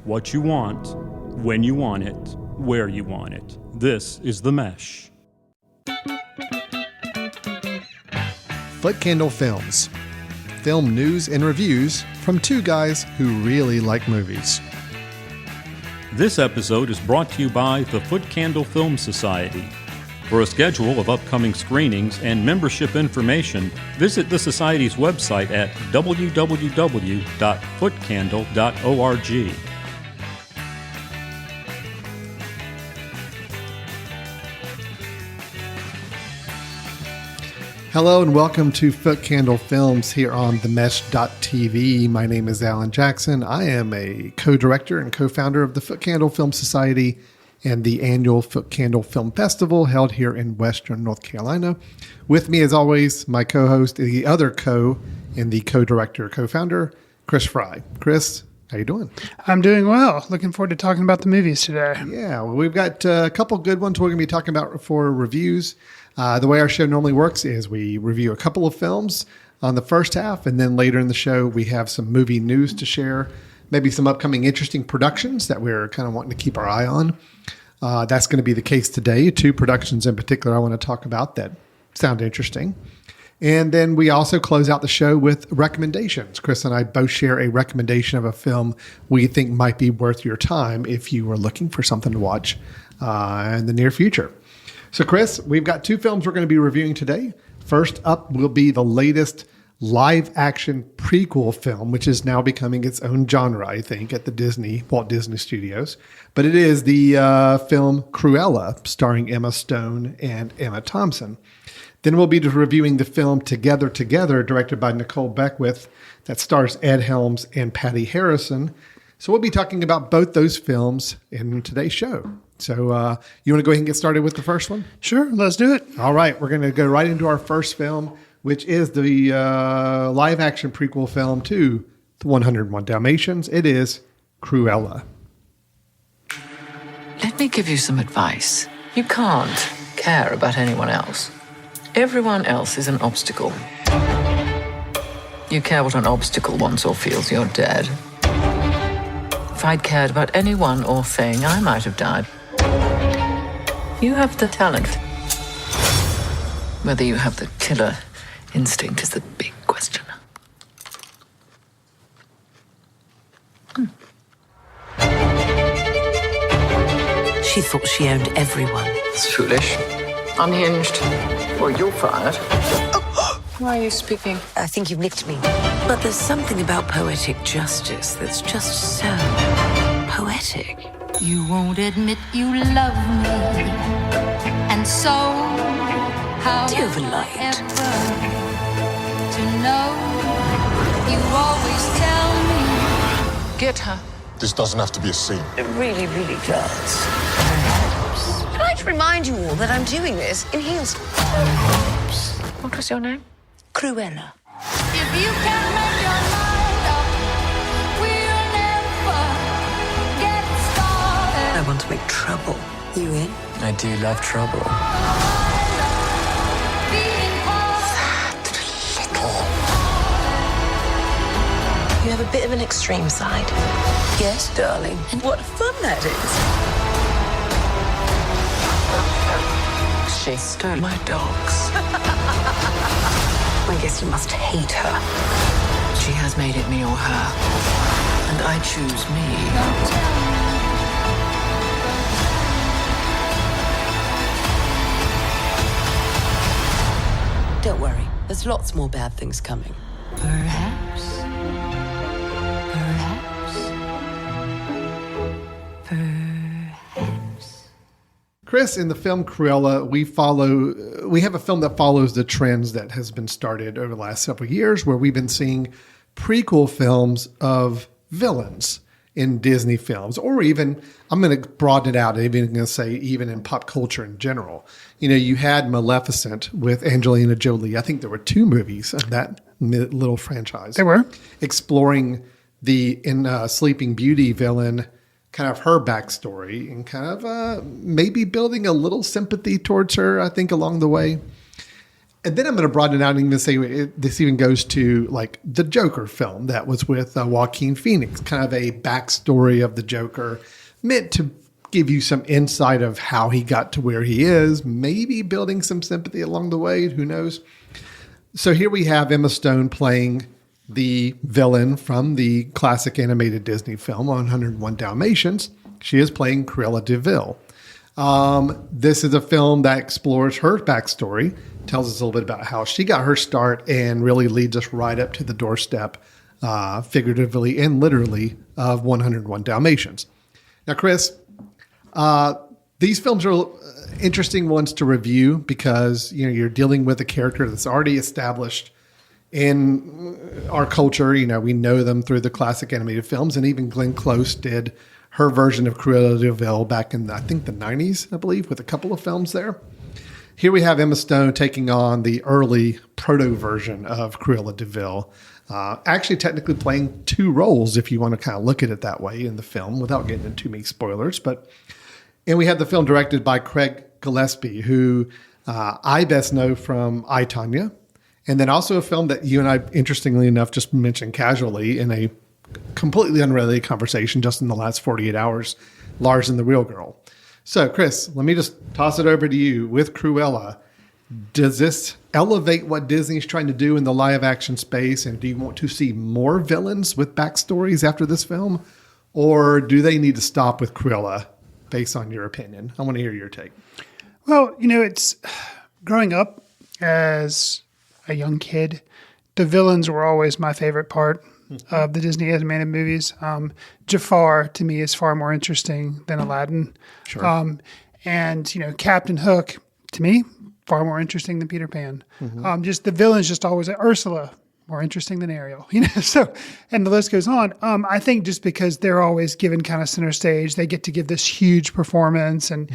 what you want, when you want it, where you want it. This is The Mesh. Foot Candle Films. Film news and reviews from two guys who really like movies. This episode is brought to you by the Foot Candle Film Society. For a schedule of upcoming screenings and membership information, visit the Society's website at www.footcandle.org. Hello and welcome to Foot Candle Films here on themesh.tv. My name is Alan Jackson. I am a co-director and co-founder of the Foot Candle Film Society and the annual Foot Candle Film Festival held here in Western North Carolina. With me, as always, my co-host, the other and the co-director, co-founder, Chris Fry. Chris, how you doing? I'm doing well. Looking forward to talking about the movies today. Yeah, well, we've got a couple good ones we're going to be talking about for reviews. The way our show normally works is we review a couple of films on the first half, and then later in the show, we have some movie news to share, maybe some upcoming interesting productions that we're kind of wanting to keep our eye on. That's going to be the case today. Two productions in particular I want to talk about that sound interesting. And then we also close out the show with recommendations. Chris and I both share a recommendation of a film we think might be worth your time if you were looking for something to watch in the near future. So, Chris, we've got two films we're going to be reviewing today. First up will be the latest live-action prequel film, which is now becoming its own genre, I think, at the Walt Disney Studios. But it is the film Cruella, starring Emma Stone and Emma Thompson. Then we'll be reviewing the film Together, directed by Nicole Beckwith, that stars Ed Helms and Patti Harrison. So we'll be talking about both those films in today's show. So you want to go ahead and get started with the first one? Sure, let's do it. All right, we're going to go right into our first film, which is the live-action prequel film to The 101 Dalmatians. It is Cruella. Let me give you some advice. You can't care about anyone else. Everyone else is an obstacle. You care what an obstacle wants or feels, you're dead. If I'd cared about anyone or thing, I might have died. You have the talent. Whether you have the killer instinct is the big question. She thought she owned everyone. It's foolish. Unhinged. Well, you're fired. Why are you speaking? I think you've nicked me. But there's something about poetic justice that's just so poetic. You won't admit you love me, and so how Do you ever lied? To know you always tell me. Get her. This doesn't have to be a scene. It really, really does. I'd like to remind you all that I'm doing this in heels. What was your name? Cruella. If you can make your mind up, we'll never get started. I want to make trouble. You in? I do love trouble. Being part You have a bit of an extreme side. Yes, darling. And what fun that is. She stole my dogs. I guess you must hate her. She has made it me or her. And I choose me. Don't worry. There's lots more bad things coming. Perhaps. Chris, in the film Cruella, we have a film that follows the trends that has been started over the last several years, where we've been seeing prequel films of villains in Disney films, or even, I'm going to broaden it out, I'm even going to say even in pop culture in general. You know, you had Maleficent with Angelina Jolie. I think there were two movies of that little franchise. They were. Exploring the Sleeping Beauty villain, kind of her backstory, and kind of maybe building a little sympathy towards her, I think, along the way. And then I'm going to broaden it out and even say this even goes to like the Joker film that was with Joaquin Phoenix, kind of a backstory of the Joker meant to give you some insight of how he got to where he is, maybe building some sympathy along the way. Who knows? So here we have Emma Stone playing the villain from the classic animated Disney film 101 Dalmatians. She is playing Cruella de Vil. This is a film that explores her backstory, tells us a little bit about how she got her start, and really leads us right up to the doorstep, figuratively and literally, of 101 Dalmatians. Now, Chris, these films are interesting ones to review because you're dealing with a character that's already established in our culture. We know them through the classic animated films, and even Glenn Close did her version of Cruella de Vil back in, I think, the 90s, I believe, with a couple of films there. Here we have Emma Stone taking on the early proto version of Cruella de Vil, actually technically playing two roles, if you want to kind of look at it that way in the film, without getting into too many spoilers. And we have the film directed by Craig Gillespie, who I best know from I, Tonya, and then also a film that you and I, interestingly enough, just mentioned casually in a completely unrelated conversation just in the last 48 hours, Lars and the Real Girl. So, Chris, let me just toss it over to you. With Cruella, does this elevate what Disney's trying to do in the live action space? And do you want to see more villains with backstories after this film? Or do they need to stop with Cruella, based on your opinion? I want to hear your take. Well, it's growing up as a young kid, the villains were always my favorite part of the Disney animated movies. Jafar, to me, is far more interesting than Aladdin. Sure. And Captain Hook, to me, far more interesting than Peter Pan. Just the villains, just always Ursula, more interesting than Ariel. So, and the list goes on. I think just because they're always given kind of center stage, they get to give this huge performance, and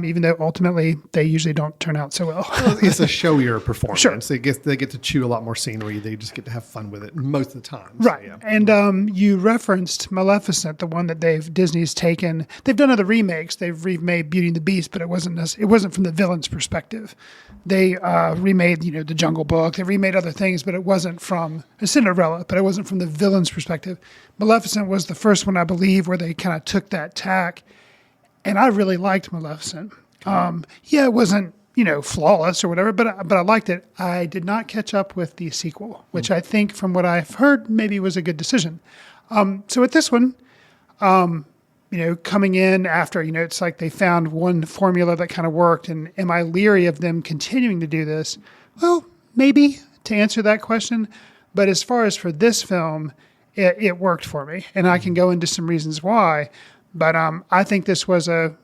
even though ultimately they usually don't turn out so well. It's a showier performance. Sure. They get to chew a lot more scenery. They just get to have fun with it most of the time. Right. So, yeah. And you referenced Maleficent, the one that Disney's taken. They've done other remakes. They've remade Beauty and the Beast, but it wasn't from the villain's perspective. They remade, the Jungle Book. They remade other things, but it wasn't from Cinderella, but it wasn't from the villain's perspective. Maleficent was the first one, I believe, where they kind of took that tack. And I really liked Maleficent. It wasn't, flawless or whatever, but I liked it. I did not catch up with the sequel, which I think, from what I've heard, maybe was a good decision. So with this one, coming in after, it's like they found one formula that kind of worked. And am I leery of them continuing to do this? Well, maybe, to answer that question. But as far as for this film, it worked for me. And I can go into some reasons why. But I think this was a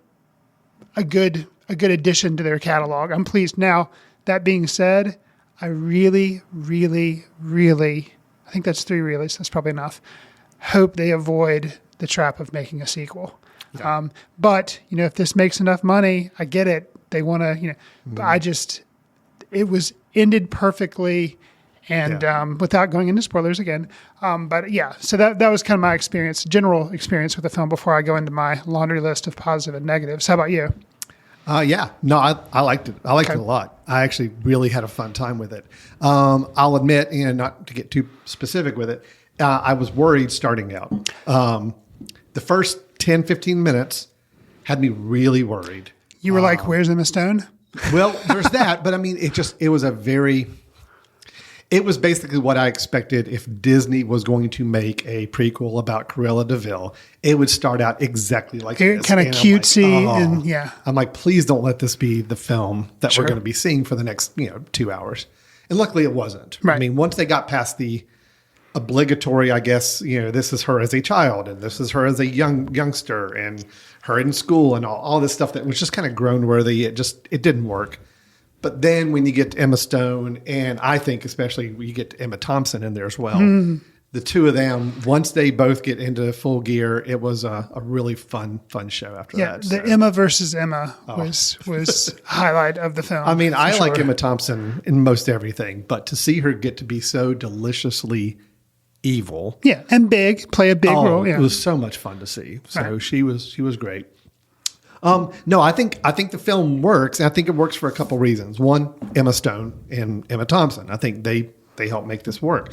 good addition to their catalog. I'm pleased. Now, that being said, I really, really, really, I think that's 3 reallys. That's probably enough. Hope they avoid the trap of making a sequel. Yeah. But, if this makes enough money, I get it. They want to, it was ended perfectly, and without going into spoilers again. But yeah, so that was kind of my general experience with the film before I go into my laundry list of positive and negatives. How about you? No, I liked it. I liked it a lot. I actually really had a fun time with it. I'll admit, not to get too specific with it, I was worried starting out. The first 10, 15 minutes had me really worried. You were like, where's Emma Stone? Well, there's that, but I mean, it was basically what I expected if Disney was going to make a prequel about Cruella de Vil. It would start out exactly like this. Kind of cutesy, I'm like, please don't let this be the film that Sure. we're going to be seeing for the next 2 hours. And luckily it wasn't. Right. I mean, once they got past the obligatory, I guess, this is her as a child and this is her as a youngster and her in school and all this stuff that was just kind of groan worthy. It didn't work. But then when you get to Emma Stone, and I think especially when you get to Emma Thompson in there as well, the two of them, once they both get into full gear, it was a really fun show after that. Yeah, the Emma versus Emma was highlight of the film. I mean, I like sure. Emma Thompson in most everything, but to see her get to be so deliciously evil. Yeah, and play a big role. Yeah. It was so much fun to see. So Right. she was great. No, I think the film works, and I think it works for a couple reasons. One, Emma Stone and Emma Thompson. I think they help make this work.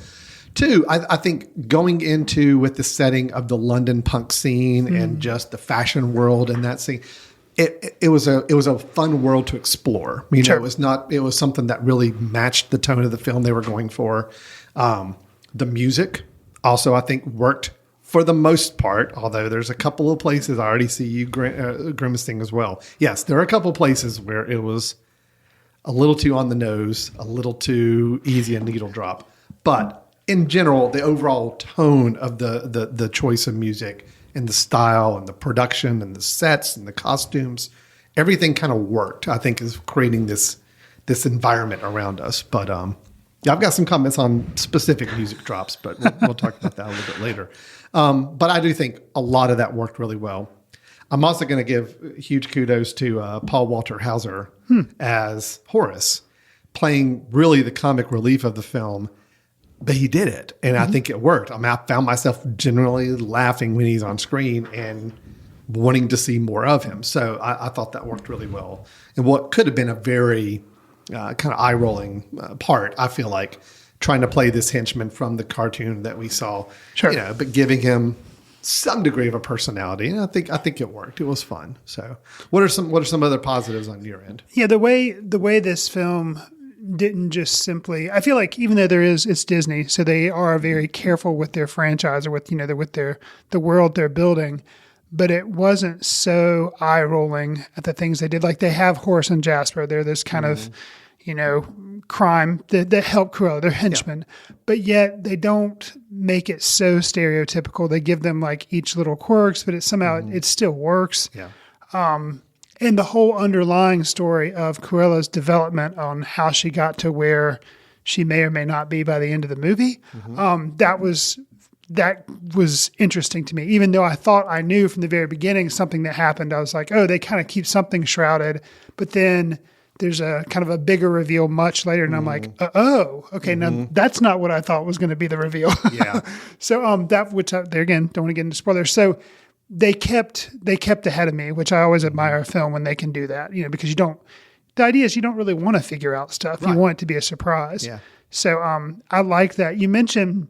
Two, I think going into with the setting of the London punk scene and just the fashion world and that scene, it was a fun world to explore. You know, it was something that really matched the tone of the film they were going for. The music also, I think, worked for the most part, although there's a couple of places I already see you grimacing as well. Yes, there are a couple of places where it was a little too on the nose, a little too easy a needle drop. But in general, the overall tone of the choice of music and the style and the production and the sets and the costumes, everything kind of worked, I think, is creating this environment around us. But yeah, I've got some comments on specific music drops, but we'll talk about that a little bit later. But I do think a lot of that worked really well. I'm also going to give huge kudos to Paul Walter Hauser as Horace, playing really the comic relief of the film. But he did it, and I think it worked. I mean, I found myself generally laughing when he's on screen and wanting to see more of him. So I thought that worked really well. And what could have been a very kind of eye-rolling part, I feel like, trying to play this henchman from the cartoon that we saw, you know, but giving him some degree of a personality. And I think it worked. It was fun. So what are some other positives on your end? Yeah, the way this film didn't just simply, I feel like even though it's Disney, so they are very careful with their franchise or with, you know, with the world they're building, but it wasn't so eye rolling at the things they did. Like they have Horace and Jasper. They're this kind of, you know, crime that help Cruella. They're henchmen, but yet they don't make it so stereotypical. They give them like each little quirks, but it somehow it still works. Yeah. And the whole underlying story of Cruella's development on how she got to where she may or may not be by the end of the movie, that was interesting to me. Even though I thought I knew from the very beginning something that happened, I was like, oh, they kind of keep something shrouded. But then there's a kind of a bigger reveal much later, and I'm like, okay, now that's not what I thought was going to be the reveal. Yeah. So that, which there again, don't want to get into spoilers. So they kept ahead of me, which I always admire a film when they can do that, you know, because the idea is you don't really want to figure out stuff. Right. You want it to be a surprise. Yeah. So I like that. You mentioned,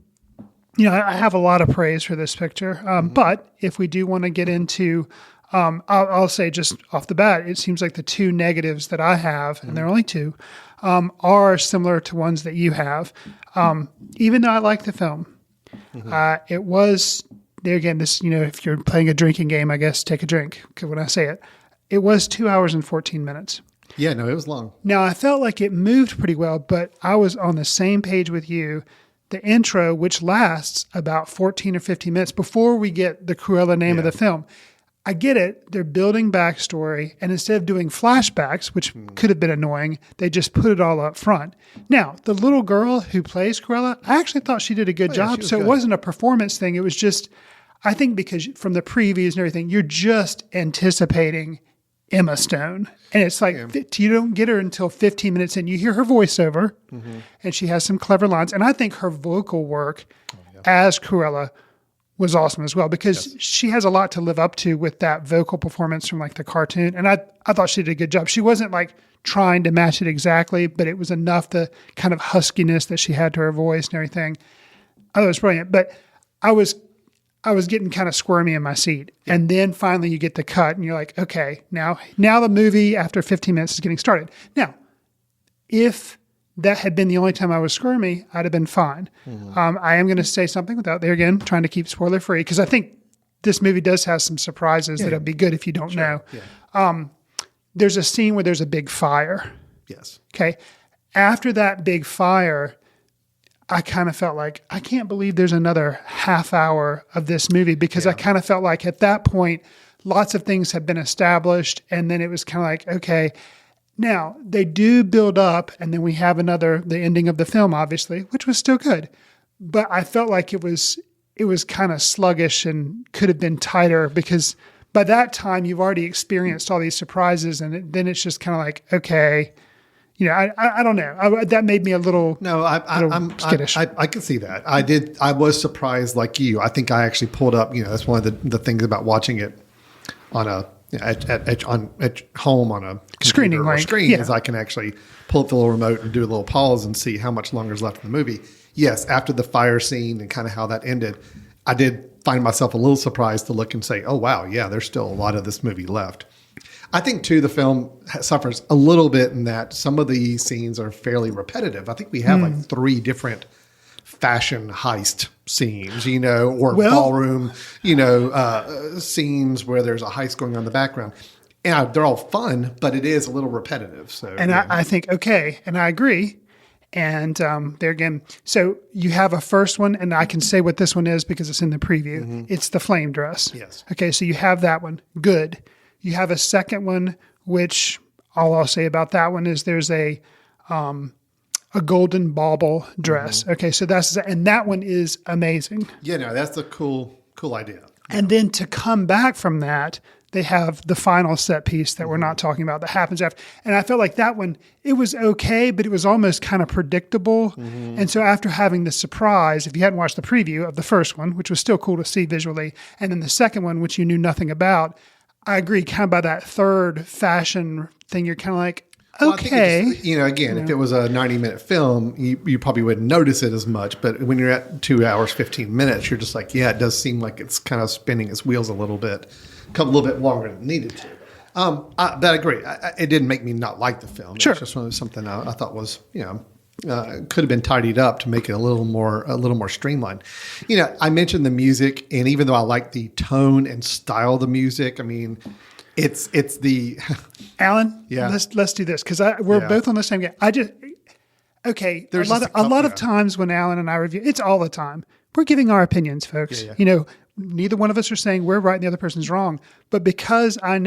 you know, I have a lot of praise for this picture, but if we do want to get into, I'll say just off the bat, it seems like the two negatives that I have, and there are only two, are similar to ones that you have. Even though I like the film, it was... There again, this, you know, if you're playing a drinking game, I guess take a drink when I say it. It was 2 hours and 14 minutes. Yeah, no, it was long. Now, I felt like it moved pretty well, but I was on the same page with you. The intro, which lasts about 14 or 15 minutes before we get the Cruella name of the film. I get it. They're building backstory, and instead of doing flashbacks, which could have been annoying, they just put it all up front. Now, the little girl who plays Cruella, I actually thought she did a good job. So it wasn't a performance thing. It was just... I think because from the previews and everything, you're just anticipating Emma Stone. And it's like, you don't get her until 15 minutes in. You hear her voiceover, and she has some clever lines. And I think her vocal work as Cruella was awesome as well, because she has a lot to live up to with that vocal performance from like the cartoon. And I thought she did a good job. She wasn't like trying to match it exactly, but it was enough, the kind of huskiness that she had to her voice and everything. I thought it was brilliant. But I was getting kind of squirmy in my seat. And then finally you get the cut and you're like, okay, now the movie after 15 minutes is getting started. Now, if that had been the only time I was squirmy, I'd have been fine. I am going to say something without, there again, trying to keep spoiler free, because I think this movie does have some surprises that'll be good if you don't know. Yeah. There's a scene where there's a big fire. Yes. Okay. After that big fire, I kind of felt like, I can't believe there's another half hour of this movie, because I kind of felt like at that point, lots of things had been established. And then it was kind of like, okay, now they do build up, and then we have the ending of the film, obviously, which was still good. But I felt like it was kind of sluggish and could have been tighter, because by that time you've already experienced all these surprises, and then it's just kind of like, okay, you know, I don't know. That made me a little, I'm skittish. I can see that. I was surprised like you. I think I actually pulled up, you know, that's one of the things about watching it on a at home on a Screening, computer or like, screen, yeah. as I can actually pull up the little remote and do a little pause and see how much longer is left in the movie. Yes, after the fire scene and kind of how that ended, I did find myself a little surprised to look and say, oh, wow, yeah, there's still a lot of this movie left. I think, too, the film suffers a little bit in that some of the scenes are fairly repetitive. I think we have like 3 different fashion heist scenes, or ballroom, scenes where there's a heist going on in the background. And they're all fun, but it is a little repetitive. So, And I think, okay, and I agree. And there again, so you have a first one, and I can say what this one is because it's in the preview. Mm-hmm. It's the flame dress. Yes. Okay, so you have that one. Good. You have a second one, which all I'll say about that one is there's a golden bauble dress. Mm-hmm. Okay, so and that one is amazing. Yeah, no, that's the cool idea. And then to come back from that, they have the final set piece that we're Mm-hmm. not talking about that happens after. And I felt like that one, it was okay, but it was almost kind of predictable. Mm-hmm. And so after having the surprise, if you hadn't watched the preview of the first one, which was still cool to see visually, and then the second one, which you knew nothing about, I agree, kind of by that third fashion thing, you're kind of like, Well, I think okay. it just, again, if it was a 90-minute film, you probably wouldn't notice it as much. But when you're at 2 hours, 15 minutes, you're just like, yeah, it does seem like it's kind of spinning its wheels a little bit longer than it needed to. But I agree. It didn't make me not like the film. Sure. It's just something I thought was, could have been tidied up to make it a little more streamlined. I mentioned the music, and even though I like the tone and style of the music, I mean, it's the Alan, Yeah. let's do this because we're both on the same game. There's a just lot of times when Alan and I review, it's all the time. We're giving our opinions, folks. Yeah. Neither one of us are saying we're right and the other person's wrong. But because I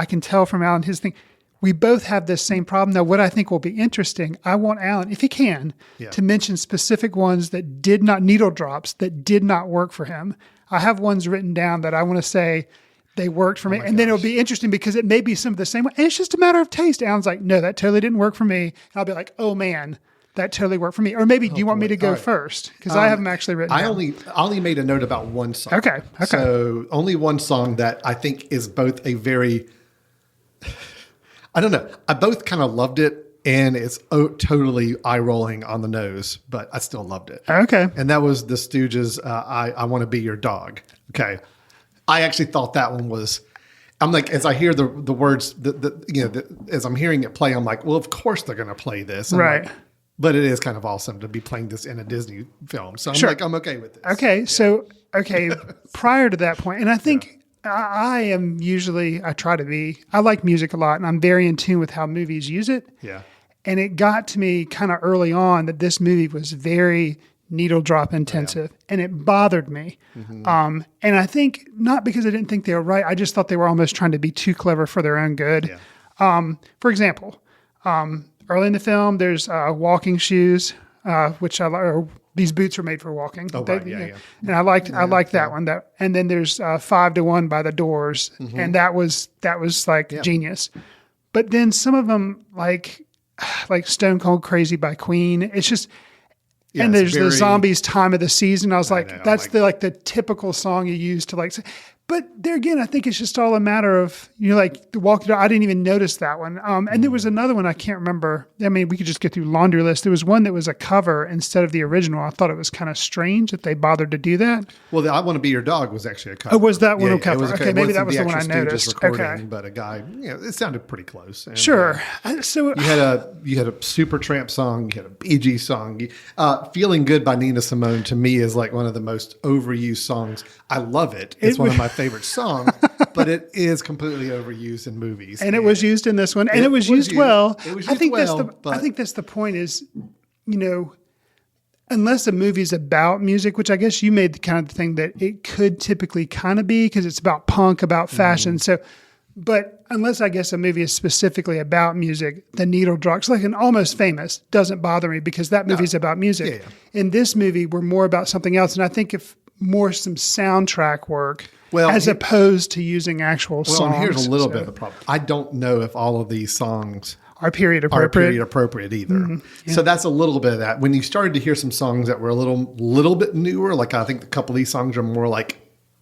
can tell from Alan his thing, we both have this same problem. Now, what I think will be interesting, I want Alan, if he can, to mention specific ones that did not, needle drops, that did not work for him. I have ones written down that I want to say they worked for me. And then it'll be interesting because it may be some of the same. And it's just a matter of taste. Alan's like, no, that totally didn't work for me. And I'll be like, oh man, that totally worked for me. Or maybe do you want me to go first? Because I haven't actually written I down. only made a note about one song. Okay. So only one song that I think is both a very, I don't know. I both kind of loved it, and it's totally eye rolling on the nose, but I still loved it. Okay. And that was the Stooges. I Want to Be Your Dog. Okay. I actually thought that one was. I'm like, as I hear the words, as I'm hearing it play, I'm like, well, of course they're going to play this, Right. But it is kind of awesome to be playing this in a Disney film. So I'm like, I'm okay with this. Okay. So, prior to that point, and I think I am usually, I like music a lot, and I'm very in tune with how movies use it. Yeah. And it got to me kind of early on that this movie was very needle drop intensive, and it bothered me. And I think not because I didn't think they were right. I just thought they were almost trying to be too clever for their own good. Yeah. For example, early in the film, there's walking shoes, which these boots are made for walking. Oh, right. Yeah. And I liked that one. And then there's 5 to 1 by the Doors, and that was like genius. But then some of them, like Stone Cold Crazy by Queen, it's just. Yeah, and there's very, the Zombies Time of the Season. I was like, know, that's the typical song you use to like say. But there again, I think it's just all a matter of, like the walk. I didn't even notice that one. And there was another one I can't remember. I mean, we could just get through laundry list. There was one that was a cover instead of the original. I thought it was kind of strange that they bothered to do that. Well, I Want to Be Your Dog was actually a cover. Oh, was that one a cover? It was Okay, it maybe wasn't that was the one I actual Stooges noticed. recording, Okay. But a guy, it sounded pretty close. And, Sure. So you had a Supertramp song. You had a Bee Gees song. "Feeling Good" by Nina Simone to me is like one of the most overused songs. I love it. It's one of my favorite songs, but it is completely overused in movies. And it was used in this one, and it was used well. It was I think used well, I but- think that's the point is, unless a movie's about music, which I guess you made the kind of thing that it could typically kind of be because it's about punk, about fashion. So, but unless I guess a movie is specifically about music, the needle drops, like an Almost Famous, doesn't bother me because that movie's about music. Yeah. In this movie, we're more about something else, and I think if more some soundtrack work. As opposed to using actual songs. Well, and here's a little bit of the problem. I don't know if all of these songs are period appropriate. Are period appropriate either. Yeah. So that's a little bit of that. When you started to hear some songs that were a little bit newer, like I think a couple of these songs are more like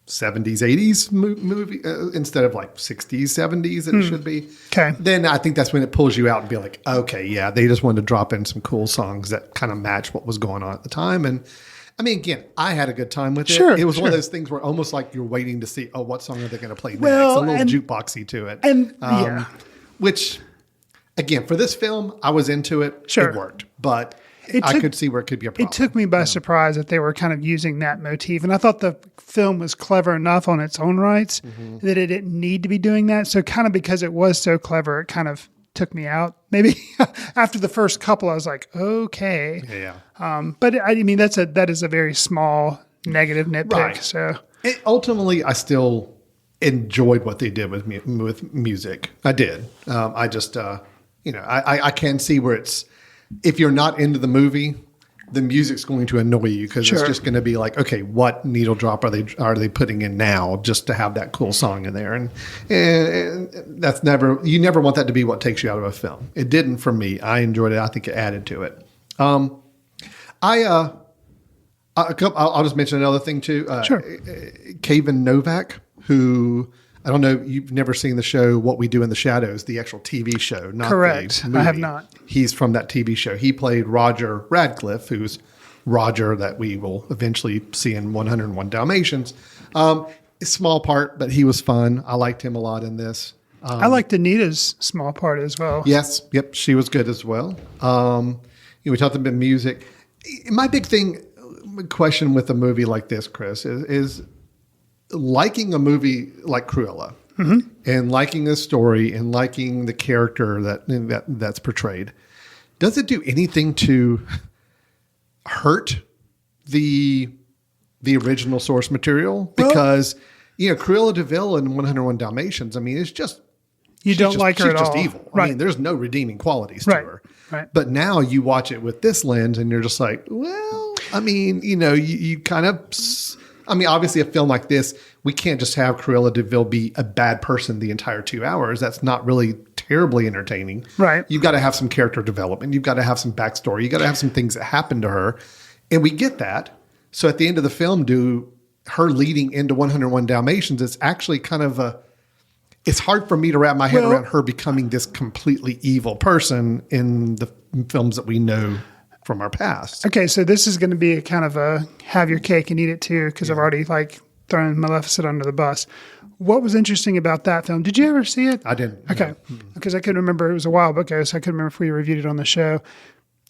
70s, 80s movie instead of like 60s, 70s that it should be. Okay. Then I think that's when it pulls you out and be like, okay, yeah, they just wanted to drop in some cool songs that kind of match what was going on at the time. And I mean, again, I had a good time with it. Sure, it was one of sure. those things where almost like you're waiting to see, oh, what song are they going to play Well, next? A little and- jukeboxy to it. And yeah. Which, again, for this film, I was into it. Sure. It worked. But It I took- could see where it could be a problem. It took me by surprise that they were kind of using that motif. And I thought the film was clever enough on its own rights that it didn't need to be doing that. So kind of because it was so clever, it kind of took me out. Maybe after the first couple, I was like, okay. Yeah. But I mean, that is a very small negative nitpick. Right. So Ultimately, I still enjoyed what they did with music. I did. I just, I can see where it's, if you're not into the movie, the music's going to annoy you because it's Sure. just going to be like, okay, what needle drop are they putting in now just to have that cool song in there? And that's you never want that to be what takes you out of a film. It didn't for me. I enjoyed it. I think it added to it. I'll just mention another thing too. Sure. Kevin Novak, who I don't know, you've never seen the show What We Do in the Shadows, the actual TV show, not Correct. the movie. I have not. He's from that TV show. He played Roger Radcliffe, who's Roger that we will eventually see in 101 Dalmatians. A small part, but he was fun. I liked him a lot in this. I liked Anita's small part as well. Yes. Yep. She was good as well. We talked about music. My big question with a movie like this, Chris, is liking a movie like Cruella and liking the story and liking the character that's portrayed. Does it do anything to hurt the original source material? Because, Cruella de Vil in 101 Dalmatians, I mean, it's just, You don't like her at all. She's just evil. Right. I mean, there's no redeeming qualities Right. to her. Right. But now you watch it with this lens and you're just like, well, I mean, you kind of, obviously a film like this, we can't just have Cruella de Vil be a bad person the entire 2 hours. That's not really terribly entertaining. Right. You've got to have some character development. You've got to have some backstory. You've got to have some things that happen to her. And we get that. So at the end of the film, her leading into 101 Dalmatians, it's actually kind of it's hard for me to wrap my head around her becoming this completely evil person in the films that we know from our past. Okay, so this is going to be a kind of a have your cake and eat it too, because I've already thrown Maleficent under the bus. What was interesting about that film? Did you ever see it? I didn't. Okay, because I couldn't remember. It was a while ago, so I couldn't remember if we reviewed it on the show.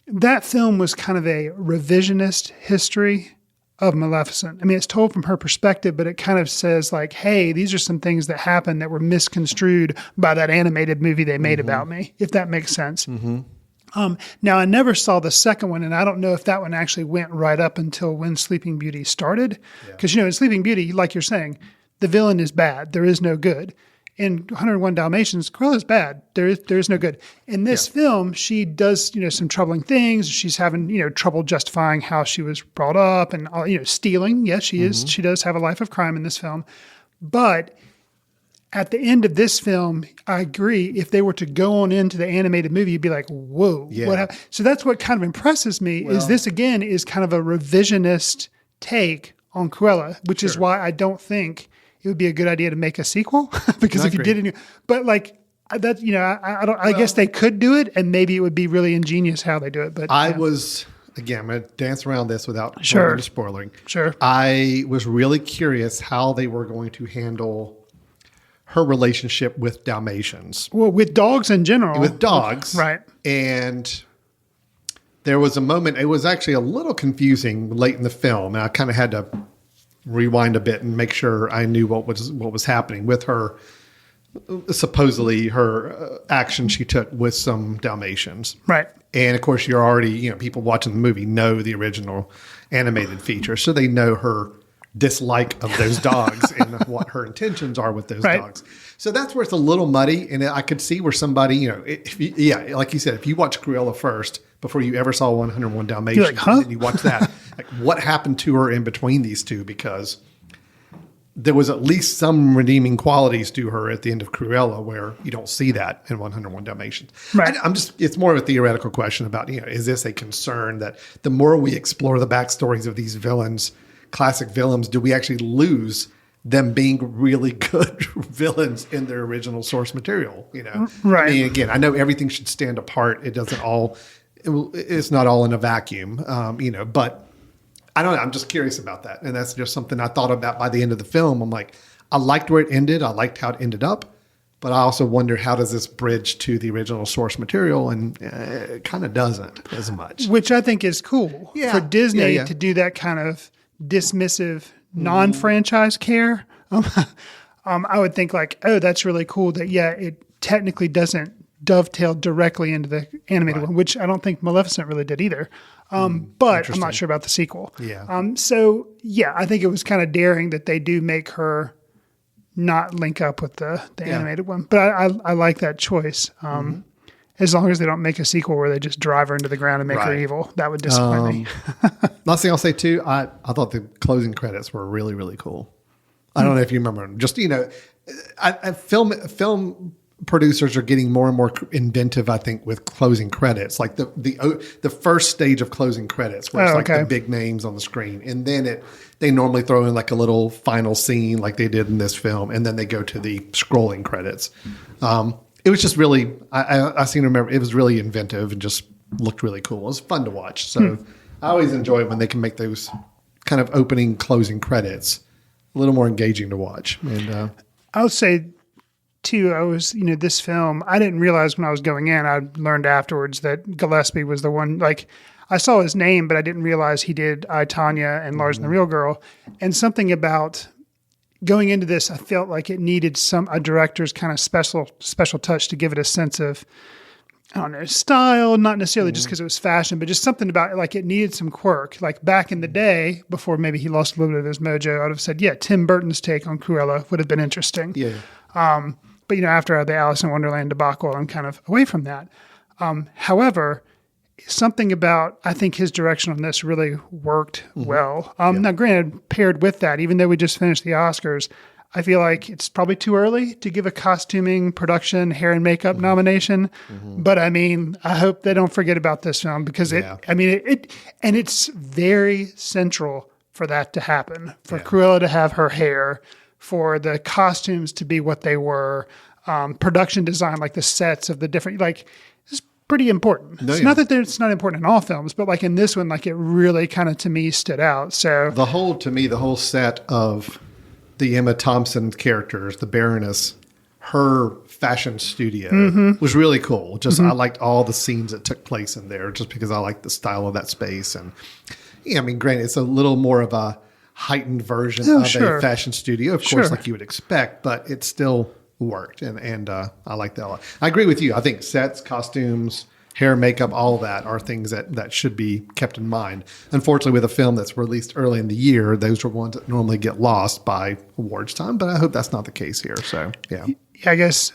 That film was kind of a revisionist history of Maleficent. I mean, it's told from her perspective, but it kind of says like, hey, these are some things that happened that were misconstrued by that animated movie they made about me, if that makes sense. Now, I never saw the second one, and I don't know if that one actually went right up until when Sleeping Beauty started. Because, in Sleeping Beauty, like you're saying, the villain is bad. There is no good. In 101 Dalmatians, Cruella's bad. There is no good. In this film, she does, some troubling things. She's having, trouble justifying how she was brought up and, stealing. Yes, she is. She does have a life of crime in this film. But at the end of this film, I agree. If they were to go on into the animated movie, you'd be like, whoa, what happened? So that's what kind of impresses me is this, again, is kind of a revisionist take on Cruella, which is why I don't think it would be a good idea to make a sequel because if you did, but that, I guess they could do it and maybe it would be really ingenious how they do it. But I'm going to dance around this without going into spoiling. Sure. I was really curious how they were going to handle her relationship with Dalmatians. Well, with dogs in general. With dogs. Right. And there was a moment, it was actually a little confusing late in the film. And I kind of had to rewind a bit and make sure I knew what was happening with her, supposedly her action she took with some Dalmatians. Right. And of course, you're already, people watching the movie know the original animated feature. So they know her dislike of those dogs and what her intentions are with those dogs. So that's where it's a little muddy. And I could see where somebody, like you said, if you watch Cruella first before you ever saw 101 Dalmatians, you're like, huh? and you watch that, like what happened to her in between these two? Because there was at least some redeeming qualities to her at the end of Cruella where you don't see that in 101 Dalmatians. Right. It's more of a theoretical question about, is this a concern that the more we explore the backstories of these villains, classic villains, do we actually lose them being really good villains in their original source material. Right. I mean, again, I know everything should stand apart. It doesn't all. It's not all in a vacuum. But I don't know. I'm just curious about that, and that's just something I thought about by the end of the film. I'm like, I liked where it ended. I liked how it ended up. But I also wonder, how does this bridge to the original source material? And it kind of doesn't as much. Which I think is cool for Disney to do that kind of dismissive non-franchise care. I would think like, oh, that's really cool that, it technically doesn't dovetail directly into the animated one, which I don't think Maleficent really did either. But I'm not sure about the sequel. Yeah. I think it was kind of daring that they do make her not link up with the animated one. But I like that choice. As long as they don't make a sequel where they just drive her into the ground and make her evil. That would disappoint me. Last thing I'll say too, I thought the closing credits were really, really cool. I don't know if you remember them. Just, film producers are getting more and more inventive, I think, with closing credits. Like the first stage of closing credits, where it's the big names on the screen. And then they normally throw in like a little final scene like they did in this film. And then they go to the scrolling credits. It was just really, I seem to remember, it was really inventive and just looked really cool. It was fun to watch. So I always enjoy it when they can make those kind of opening, closing credits a little more engaging to watch. And I would say, too, this film, I didn't realize when I was going in, I learned afterwards that Gillespie was the one, like, I saw his name, but I didn't realize he did I, Tonya and Lars and the Real Girl. And something about going into this, I felt like it needed a director's kind of special touch to give it a sense of, I don't know, style, not necessarily just because it was fashion, but just something about it, like it needed some quirk. Like back in the day, before maybe he lost a little bit of his mojo, I would have said, Tim Burton's take on Cruella would have been interesting. Yeah. But, after the Alice in Wonderland debacle, I'm kind of away from that. However, something about, I think his direction on this really worked well. Now, granted, paired with that, even though we just finished the Oscars, I feel like it's probably too early to give a costuming, production, hair and makeup nomination. But I hope they don't forget about this film because it's very central for that to happen, for Cruella to have her hair, for the costumes to be what they were, production design, like the sets of the different, it's pretty important. It's not that it's not important in all films, but like in this one, like it really kind of to me stood out. So the whole set of the Emma Thompson characters, the Baroness, her fashion studio was really cool. Just I liked all the scenes that took place in there, just because I liked the style of that space. And granted, it's a little more of a heightened version of a fashion studio, of course, like you would expect, but it still worked. And I like that a lot. I agree with you. I think sets, costumes, hair, makeup, all that are things that should be kept in mind. Unfortunately, with a film that's released early in the year, those are ones that normally get lost by awards time, but I hope that's not the case here. So, yeah. I guess,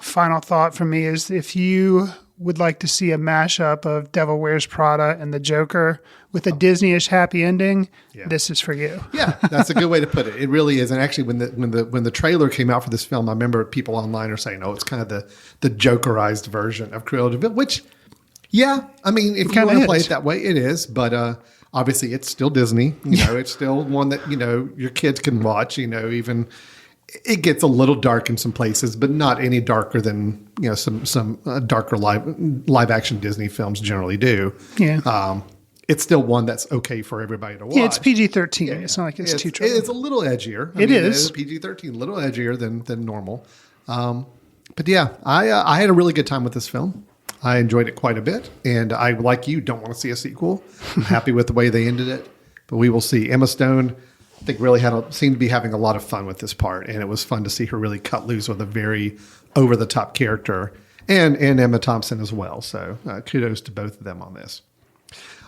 final thought from me is if you would like to see a mashup of Devil Wears Prada and The Joker with a Disney-ish happy ending, this is for you. Yeah, that's a good way to put it. It really is. And actually, when the trailer came out for this film, I remember people online are saying, it's kind of the Jokerized version of Cruella de Vil, which, if you want to play it that way, it is. But obviously, it's still Disney. It's still one that, your kids can watch, even... It gets a little dark in some places, but not any darker than some darker live action Disney films generally do. Yeah, it's still one that's okay for everybody to watch. Yeah, it's PG-13. It's not like it's too trouble. It's a little edgier. It is PG-13, a little edgier than normal. But yeah, I had a really good time with this film. I enjoyed it quite a bit, and I, like you, don't want to see a sequel. I'm happy with the way they ended it, but we will see. Emma Stone, I think, really seemed to be having a lot of fun with this part, and it was fun to see her really cut loose with a very over-the-top character, and Emma Thompson as well. So kudos to both of them on this.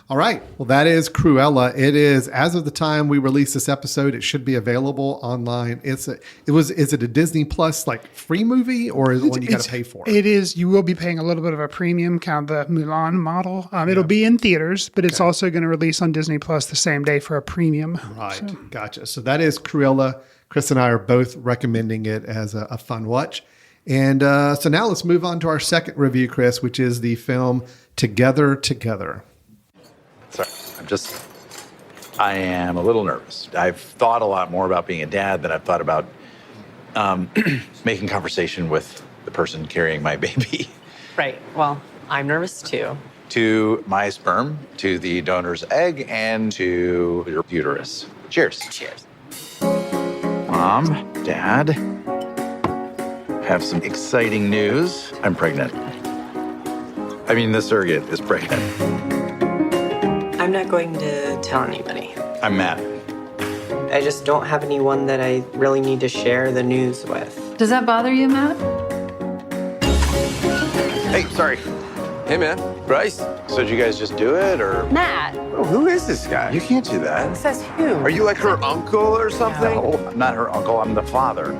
All right. Well, that is Cruella. It is, as of the time we release this episode, it should be available online. Is it a Disney Plus free movie, or is it one you got to pay for? It is. You will be paying a little bit of a premium, kind of the Mulan model. It'll be in theaters, but it's also going to release on Disney Plus the same day for a premium. Right. So. Gotcha. So that is Cruella. Chris and I are both recommending it as a fun watch. And so now let's move on to our second review, Chris, which is the film Together. Sorry, I'm just I am a little nervous. I've thought a lot more about being a dad than I've thought about making conversation with the person carrying my baby. Right. Well, I'm nervous too. To my sperm, to the donor's egg, and to your uterus. Cheers. Cheers. Mom, Dad, have some exciting news. I'm pregnant. I mean, the surrogate is pregnant. I'm not going to tell anybody. I'm Matt. I just don't have anyone that I really need to share the news with. Does that bother you, Matt? Hey, sorry. Hey, man. Bryce. So did you guys just do it, or? Matt. Oh, who is this guy? You can't do that. Says who? Are you like her uncle or something? No, I'm not her uncle. I'm the father.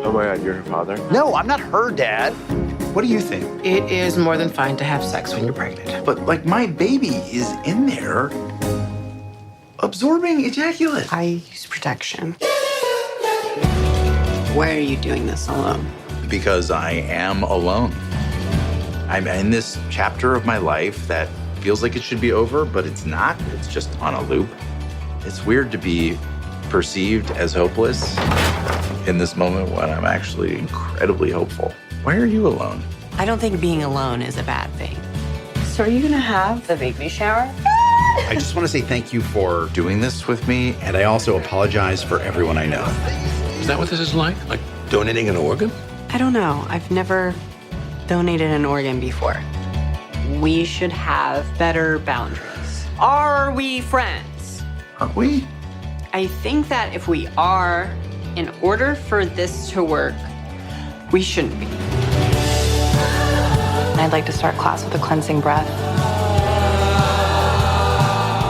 Oh my God, you're her father? No, I'm not her dad. What do you think? It is more than fine to have sex when you're pregnant. But, like, my baby is in there absorbing ejaculate. I use protection. Why are you doing this alone? Because I am alone. I'm in this chapter of my life that feels like it should be over, but it's not. It's just on a loop. It's weird to be perceived as hopeless in this moment when I'm actually incredibly hopeful. Why are you alone? I don't think being alone is a bad thing. So are you gonna have the baby shower? I just want to say thank you for doing this with me, and I also apologize for everyone I know. Is that what this is like? Like donating an organ? I don't know. I've never donated an organ before. We should have better boundaries. Are we friends? Aren't we? I think that if we are, in order for this to work, we shouldn't be. I'd like to start class with a cleansing breath.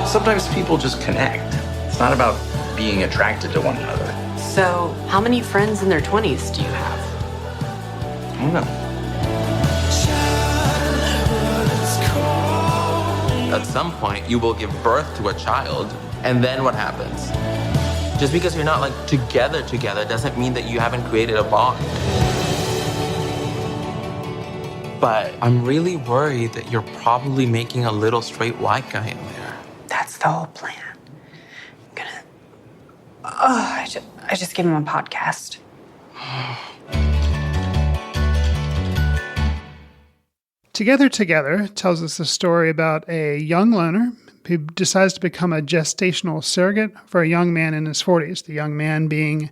Sometimes people just connect. It's not about being attracted to one another. So, how many friends in their 20s do you have? I don't know. At some point, you will give birth to a child, and then what happens? Just because you're not like together doesn't mean that you haven't created a bond. But I'm really worried that you're probably making a little straight white guy in there. That's the whole plan. I just give him a podcast. Together tells us the story about a young loner who decides to become a gestational surrogate for a young man in his 40s. The young man being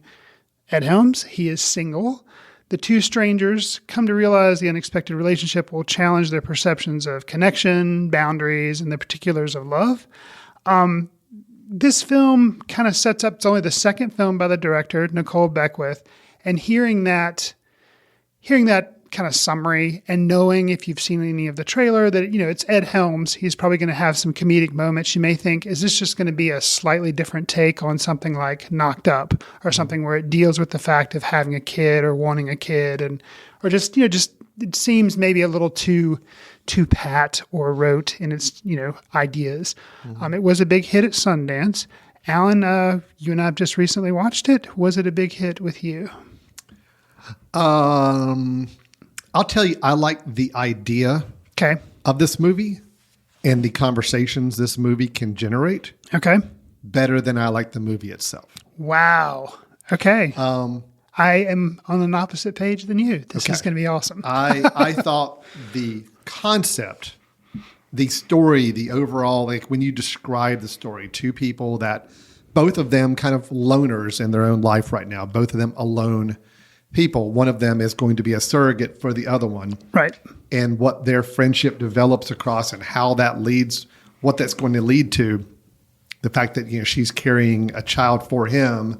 Ed Helms. He is single. The two strangers come to realize the unexpected relationship will challenge their perceptions of connection, boundaries, and the particulars of love. This film kind of sets up, it's only the second film by the director, Nicole Beckwith, and hearing that kind of summary and knowing, if you've seen any of the trailer, that, you know, it's Ed Helms, he's probably going to have some comedic moments. You may think, is this just going to be a slightly different take on something like Knocked Up, or something where it deals with the fact of having a kid or wanting a kid, or just it seems maybe a little too pat or rote in its, ideas. It was a big hit at Sundance. Alan, you and I have just recently watched it. Was it a big hit with you? I'll tell you, I like the idea of this movie and the conversations this movie can generate. Okay. Better than I like the movie itself. Wow. Okay. I am on an opposite page than you. This is going to be awesome. I thought the concept, the story, the overall, like when you describe the story, two people that both of them kind of loners in their own life right now, both of them alone people. One of them is going to be a surrogate for the other one. Right. And what their friendship develops across and how that leads, what that's going to lead to. The fact that, she's carrying a child for him,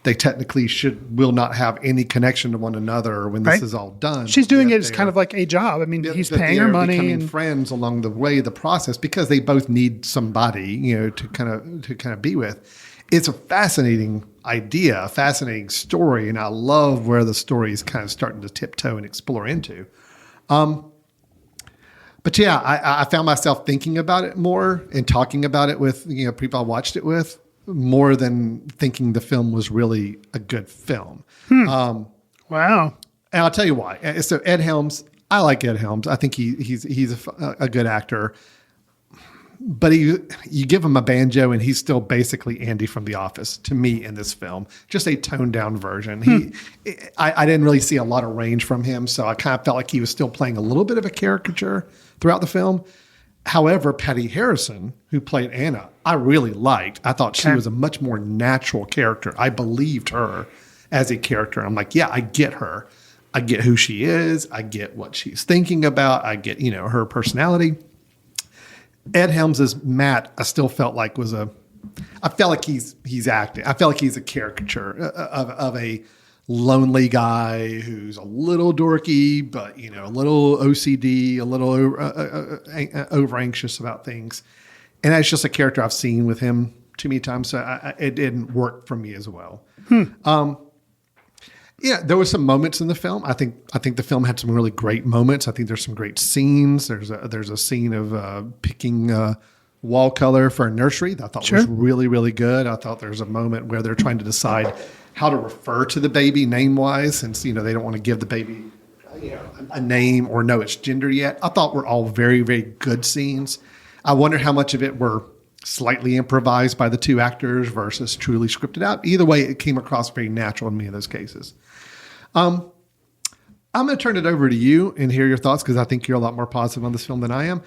they technically will not have any connection to one another when this is all done. She's doing it as kind of like a job. I mean, he's paying her money becoming friends along the way, the process, because they both need somebody, to kind of be with. It's a fascinating idea, a fascinating story, and I love where the story is kind of starting to tiptoe and explore into. But yeah, I found myself thinking about it more and talking about it with people I watched it with more than thinking the film was really a good film. Wow! And I'll tell you why. So Ed Helms, I like Ed Helms. I think he's a good actor. but you give him a banjo and he's still basically Andy from The Office to me in this film, just a toned down version. I didn't really see a lot of range from him. So I kind of felt like he was still playing a little bit of a caricature throughout the film. However, Patti Harrison, who played Anna, I really liked. I thought she was a much more natural character. I believed her as a character. I'm like, yeah, I get her. I get who she is. I get what she's thinking about. I get, her personality. Ed Helms' Matt, I still felt like I felt like he's acting. I felt like he's a caricature of a lonely guy who's a little dorky, but a little OCD, a little over anxious about things, and that's just a character I've seen with him too many times. So it didn't work for me as well. Yeah, there were some moments in the film. I think the film had some really great moments. I think there's some great scenes. There's a scene of picking wall color for a nursery that I thought was really, really good. I thought there's a moment where they're trying to decide how to refer to the baby name-wise, since they don't want to give the baby a name or know its gender yet. I thought were all very, very good scenes. I wonder how much of it were slightly improvised by the two actors versus truly scripted out. Either way, it came across very natural in me in those cases. I'm going to turn it over to you and hear your thoughts, because I think you're a lot more positive on this film than I am,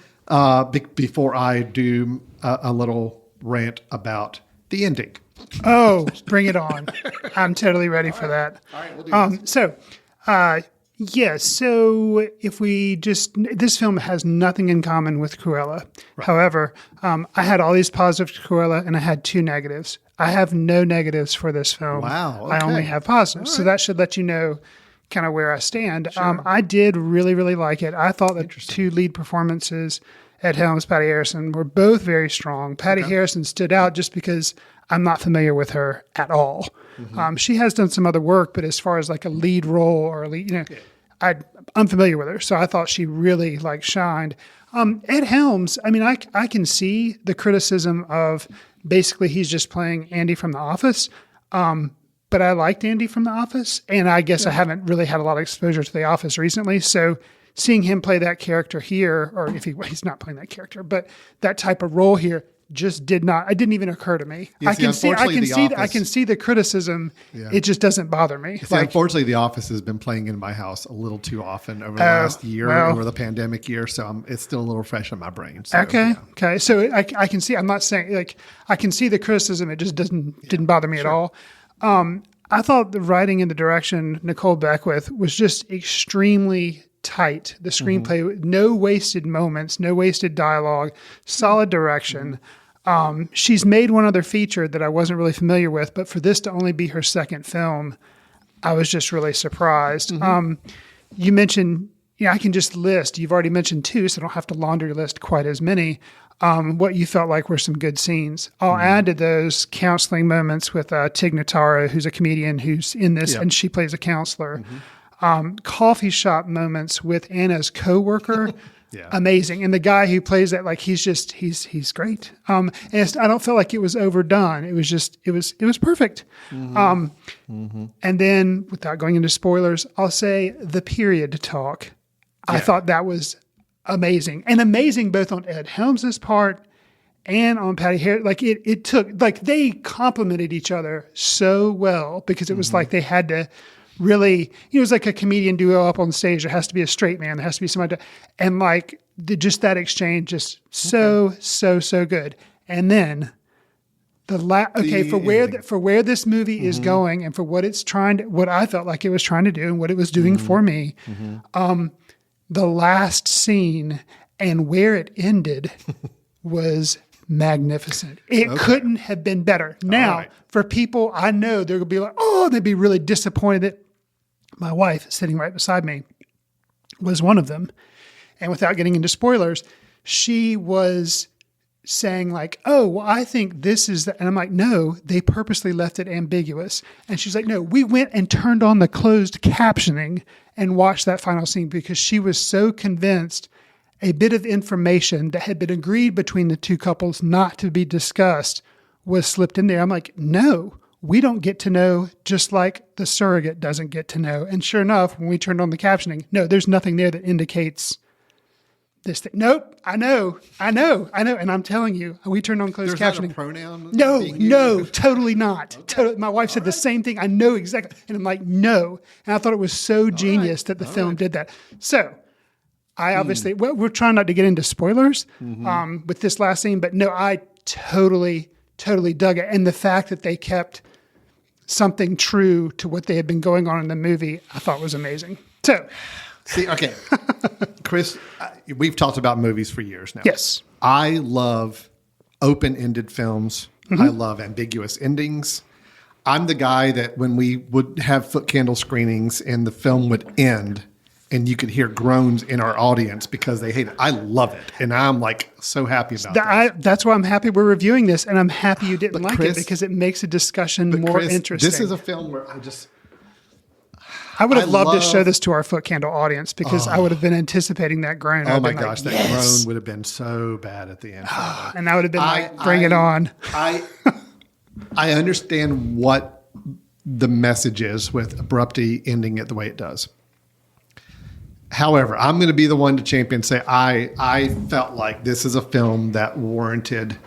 before I do a little rant about the ending. Oh, bring it on. I'm totally ready for that. All right, we'll do this. So if this film has nothing in common with Cruella. Right. However, I had all these positives to Cruella and I had 2 negatives. I have no negatives for this film. Wow. Okay. I only have positives. Right. So that should let you know kind of where I stand. Sure. I did really, really like it. I thought the 2 lead performances, Ed Helms, Patti Harrison, were both very strong. Patti Harrison stood out just because I'm not familiar with her at all. Mm-hmm. She has done some other work, but as far as like a lead role or a lead, I'm familiar with her. So I thought she really shined. Ed Helms, I mean, I can see the criticism of basically he's just playing Andy from The Office. But I liked Andy from The Office, and I guess I haven't really had a lot of exposure to The Office recently. So seeing him play that character here, or if he's not playing that character, but that type of role here just it didn't even occur to me. I can see the criticism. Yeah. It just doesn't bother me. Unfortunately, The Office has been playing in my house a little too often over the last year, over the pandemic year. So it's still a little fresh in my brain. So, okay. So I can see. I'm not saying I can see the criticism. It just didn't bother me at all. I thought the writing and the direction, Nicole Beckwith, was just extremely tight. The screenplay, no wasted moments, no wasted dialogue, solid direction. She's made one other feature that I wasn't really familiar with, but for this to only be her second film, I was just really surprised. You mentioned, I can just list, you've already mentioned 2, so I don't have to laundry list quite as many. What you felt like were some good scenes. I'll add to those counseling moments with Tig Notaro, who's a comedian who's in this, and she plays a counselor. Coffee shop moments with Anna's coworker, amazing. And the guy who plays that, he's great. And I don't feel like it was overdone. It was perfect. And then, without going into spoilers, I'll say the period talk. I thought that was amazing, and amazing both on Ed Helms' part and on Patti Harrison. It took, they complemented each other so well, because it was like they had to really, it was like a comedian duo up on stage. There has to be a straight man, there has to be somebody, and just that exchange, just so good. And then for where this movie is going, and for what I felt like it was trying to do, and what it was doing for me. The last scene and where it ended was magnificent. It couldn't have been better. Now, for people I know, they're going to be like, they'd be really disappointed that my wife, sitting right beside me, was one of them. And without getting into spoilers, she was saying I think this is and I'm like, no, they purposely left it ambiguous. And she's like, no, we went and turned on the closed captioning and watched that final scene, because she was so convinced a bit of information that had been agreed between the 2 couples not to be discussed was slipped in there. I'm like, no, we don't get to know, just like the surrogate doesn't get to know. And sure enough, when we turned on the captioning, no, there's nothing there that indicates this thing. Nope. I know. And I'm telling you, we turned on closed There's captioning. not a pronoun? No, totally not. My wife said the same thing. I know exactly. And I'm like, no. And I thought it was so genius that the film did that. So I obviously, we're trying not to get into spoilers with this last scene, but no, I totally dug it. And the fact that they kept something true to what they had been going on in the movie, I thought was amazing. So, see, okay, Chris, we've talked about movies for years now. Yes. I love open-ended films. I love ambiguous endings. I'm the guy that when we would have foot candle screenings and the film would end and you could hear groans in our audience because they hate it. I love it. And I'm like so happy about that. That's why I'm happy we're reviewing this. And I'm happy you didn't like Chris, it because it makes a discussion more Chris, interesting. This is a film where I would have loved to show this to our foot candle audience because I would have been anticipating that groan. Oh my gosh, that groan would have been so bad at the end. And I would have been bring it on. I understand what the message is with abruptly ending it the way it does. However, I'm going to be the one to champion say I felt like this is a film that warranted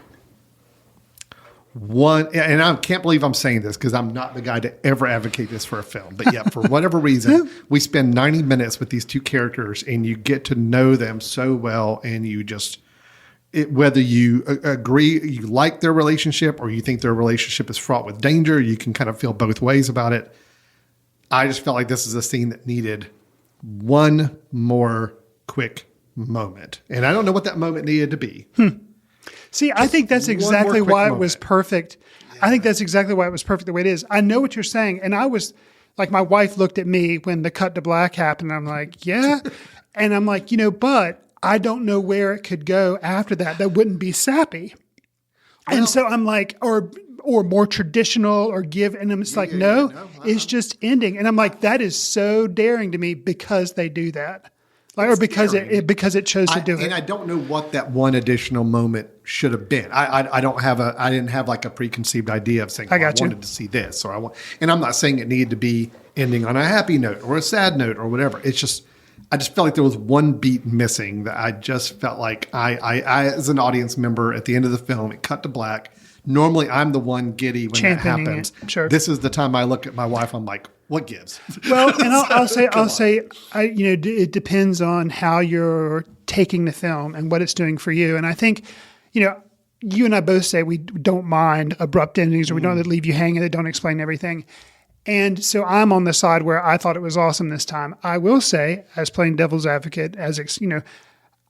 one, and I can't believe I'm saying this because I'm not the guy to ever advocate this for a film. But yeah, for whatever reason, we spend 90 minutes with these two characters and you get to know them so well and you just, whether you agree, you like their relationship or you think their relationship is fraught with danger, you can kind of feel both ways about it. I just felt like this is a scene that needed one more quick moment. And I don't know what that moment needed to be. See, I think that's exactly why it was perfect. Yeah. I think that's exactly why it was perfect the way it is. I know what you're saying. And I was like, my wife looked at me when the cut to black happened. I'm like, yeah. And I'm like, but I don't know where it could go after that. That wouldn't be sappy. And so I'm like, or more traditional or give. And I'm just like, it's just ending. And I'm like, that is so daring to me because they do that. Or because it chose to do it. And I don't know what that one additional moment should have been. I didn't have like a preconceived idea of saying, I wanted to see this and I'm not saying it needed to be ending on a happy note or a sad note or whatever. It's just, I just felt like there was one beat missing that I just felt like I as an audience member at the end of the film, it cut to black. Normally I'm the one giddy when that happens. Sure. This is the time I look at my wife. I'm like, what gives? Well, and I'll say, it depends on how you're taking the film and what it's doing for you. And I think, you and I both say we don't mind abrupt endings or we don't leave you hanging. They don't explain everything. And so I'm on the side where I thought it was awesome this time. I will say, as playing devil's advocate,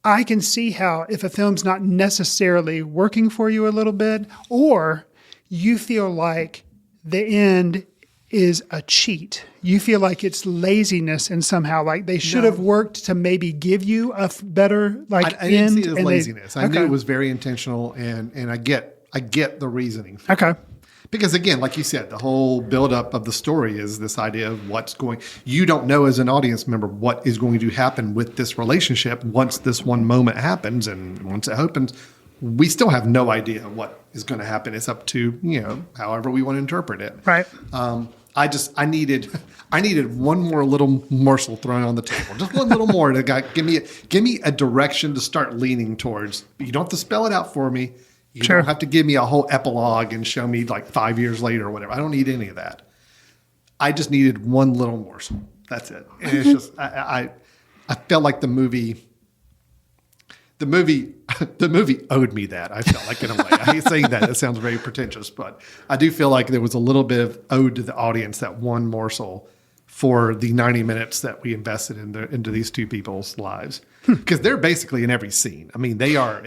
I can see how if a film's not necessarily working for you a little bit, or you feel like the end is a cheat. You feel like it's laziness and somehow like they should have worked to maybe give you a better I didn't end. see it as laziness. I knew it was very intentional and I get the reasoning. Okay. Because again, like you said, the whole buildup of the story is this idea of you don't know as an audience member what is going to happen with this relationship once this one moment happens. And once it happens, we still have no idea what is going to happen. It's up to, however we want to interpret it. Right. I needed one more little morsel thrown on the table, just one little more to give me a direction to start leaning towards. You don't have to spell it out for me. You don't have to give me a whole epilogue and show me like 5 years later or whatever. I don't need any of that. I just needed one little morsel. That's it. And it's just I felt like the movie owed me that. I felt like in a way. I hate saying that. It sounds very pretentious, but I do feel like there was a little bit of ode to the audience, that one morsel for the 90 minutes that we invested into these two people's lives. Because they're basically in every scene. I mean, they are.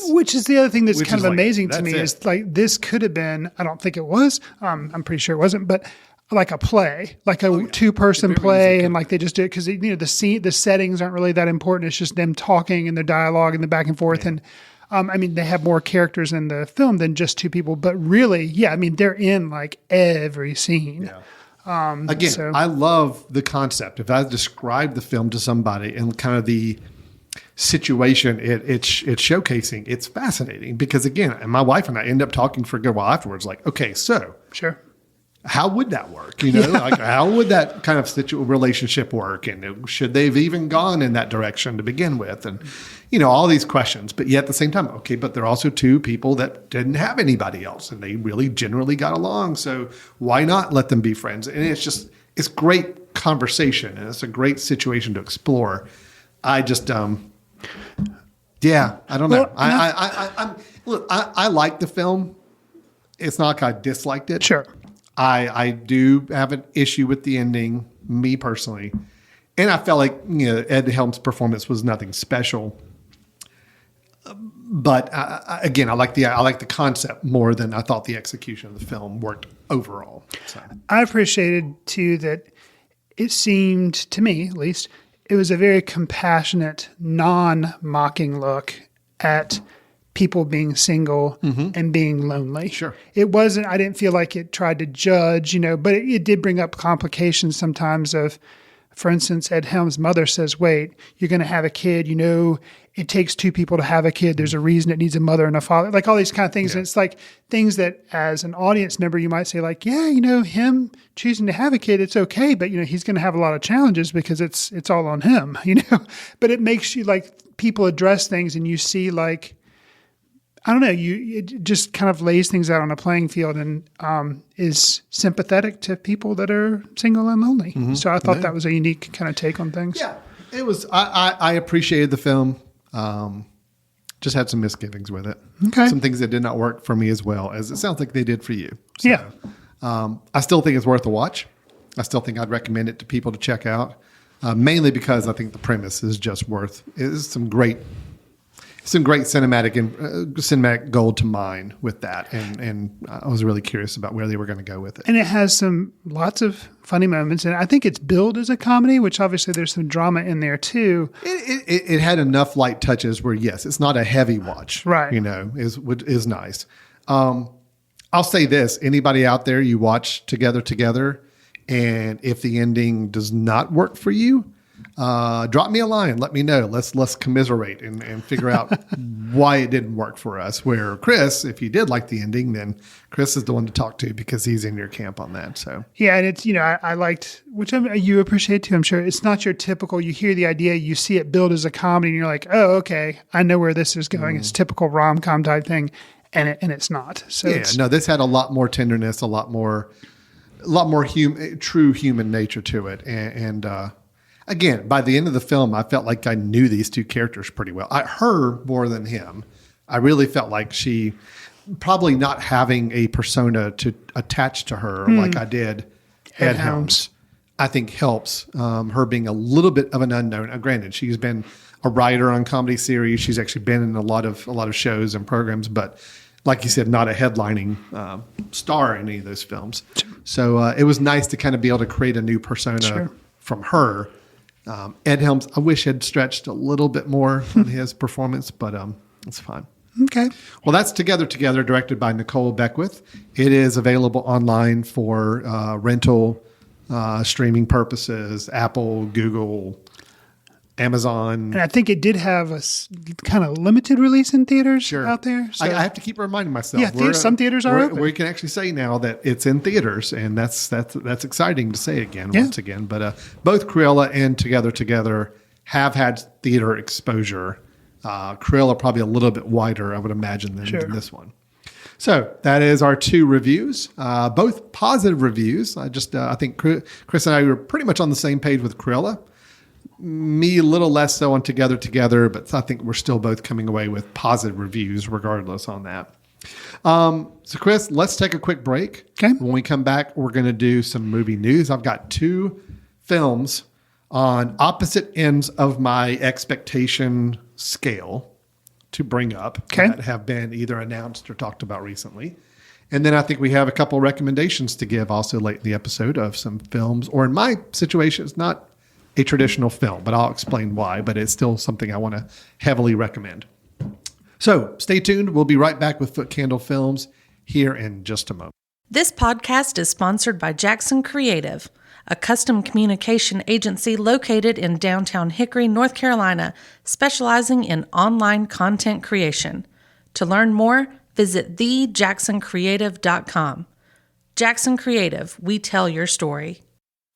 Which is the other thing that's kind of amazing to me is like this could have been, I don't think it was, I'm pretty sure it wasn't, but like a play, like a two-person play, and like they just do it because the settings aren't really that important. It's just them talking and their dialogue and the back and forth. And they have more characters in the film than just two people, but really, they're in like every scene. Yeah. I love the concept. If I describe the film to somebody and kind of the situation it's showcasing, it's fascinating because again, and my wife and I end up talking for a good while afterwards. Like, okay, so sure, how would that work? Like how would that kind of relationship work? And should they have even gone in that direction to begin with? And, all these questions. But yet at the same time, okay, but they're also two people that didn't have anybody else and they really generally got along. So why not let them be friends? And it's great conversation and it's a great situation to explore. I just, I don't know. I like the film. It's not like I disliked it. Sure. I do have an issue with the ending, me personally. And I felt like, Ed Helms' performance was nothing special. But again, I like the concept more than I thought the execution of the film worked overall. So. I appreciated too that it seemed, to me at least, it was a very compassionate, non-mocking look at people being single and being lonely. Sure. It wasn't, I didn't feel like it tried to judge, but it did bring up complications sometimes of, for instance, Ed Helms' mother says, wait, you're going to have a kid, it takes two people to have a kid. There's a reason it needs a mother and a father, like all these kind of things. Yeah. And it's like things that as an audience member, you might say like, yeah, him choosing to have a kid, it's okay. But, he's going to have a lot of challenges because it's all on him, but it makes you like people address things and you see like, I don't know, it just kind of lays things out on a playing field and is sympathetic to people that are single and lonely. Mm-hmm. So I thought that was a unique kind of take on things. Yeah, it was. I appreciated the film. Just had some misgivings with it. Okay. Some things that did not work for me as well as it sounds like they did for you. So, yeah. I still think it's worth a watch. I still think I'd recommend it to people to check out, mainly because I think the premise is just is some great cinematic gold to mine with that, and I was really curious about where they were going to go with it. And it has lots of funny moments, and I think it's billed as a comedy, which obviously there's some drama in there too. It had enough light touches where yes, it's not a heavy watch, right? Is nice. I'll say this: anybody out there, you watch Together, and if the ending does not work for you, drop me a line. Let me know. Let's commiserate and figure out why it didn't work for us. Where Chris, if you did like the ending, then Chris is the one to talk to because he's in your camp on that. So yeah, and it's I liked, which you appreciate too. I'm sure it's not your typical. You hear the idea, you see it billed as a comedy, and you're like, oh, okay, I know where this is going. It's typical rom-com type thing, and it's not. So this had a lot more tenderness, a lot more true human nature to it, and again, by the end of the film, I felt like I knew these two characters pretty well. Her more than him. I really felt like she, probably not having a persona to attach to her like I did Ed Helms, I think helps. Her being a little bit of an unknown. Granted, she's been a writer on comedy series. She's actually been in a lot of shows and programs, but like you said, not a headlining star in any of those films. So it was nice to kind of be able to create a new persona from her. Ed Helms, I wish had stretched a little bit more on his performance, but it's fine. Okay. Well, that's Together, directed by Nicole Beckwith. It is available online for rental, streaming purposes, Apple, Google, Amazon. And I think it did have a kind of limited release in theaters out there. So. I have to keep reminding myself. Yeah, some theaters are open. We can actually say now that it's in theaters, and that's exciting to say once again. But both Cruella and Together have had theater exposure. Cruella probably a little bit wider, I would imagine, than this one. So that is our two reviews, both positive reviews. I think Chris and I were pretty much on the same page with Cruella. Me a little less so on Together, but I think we're still both coming away with positive reviews regardless on that. So Chris, let's take a quick break. Okay. When we come back, we're going to do some movie news. I've got two films on opposite ends of my expectation scale to bring up that have been either announced or talked about recently. And then I think we have a couple recommendations to give also late in the episode of some films, or in my situation, it's not a traditional film, but I'll explain why, but it's still something I want to heavily recommend. So stay tuned. We'll be right back with Foot Candle Films here in just a moment. This podcast is sponsored by Jackson Creative, a custom communication agency located in downtown Hickory, North Carolina, specializing in online content creation. To learn more, visit thejacksoncreative.com. Jackson Creative, we tell your story.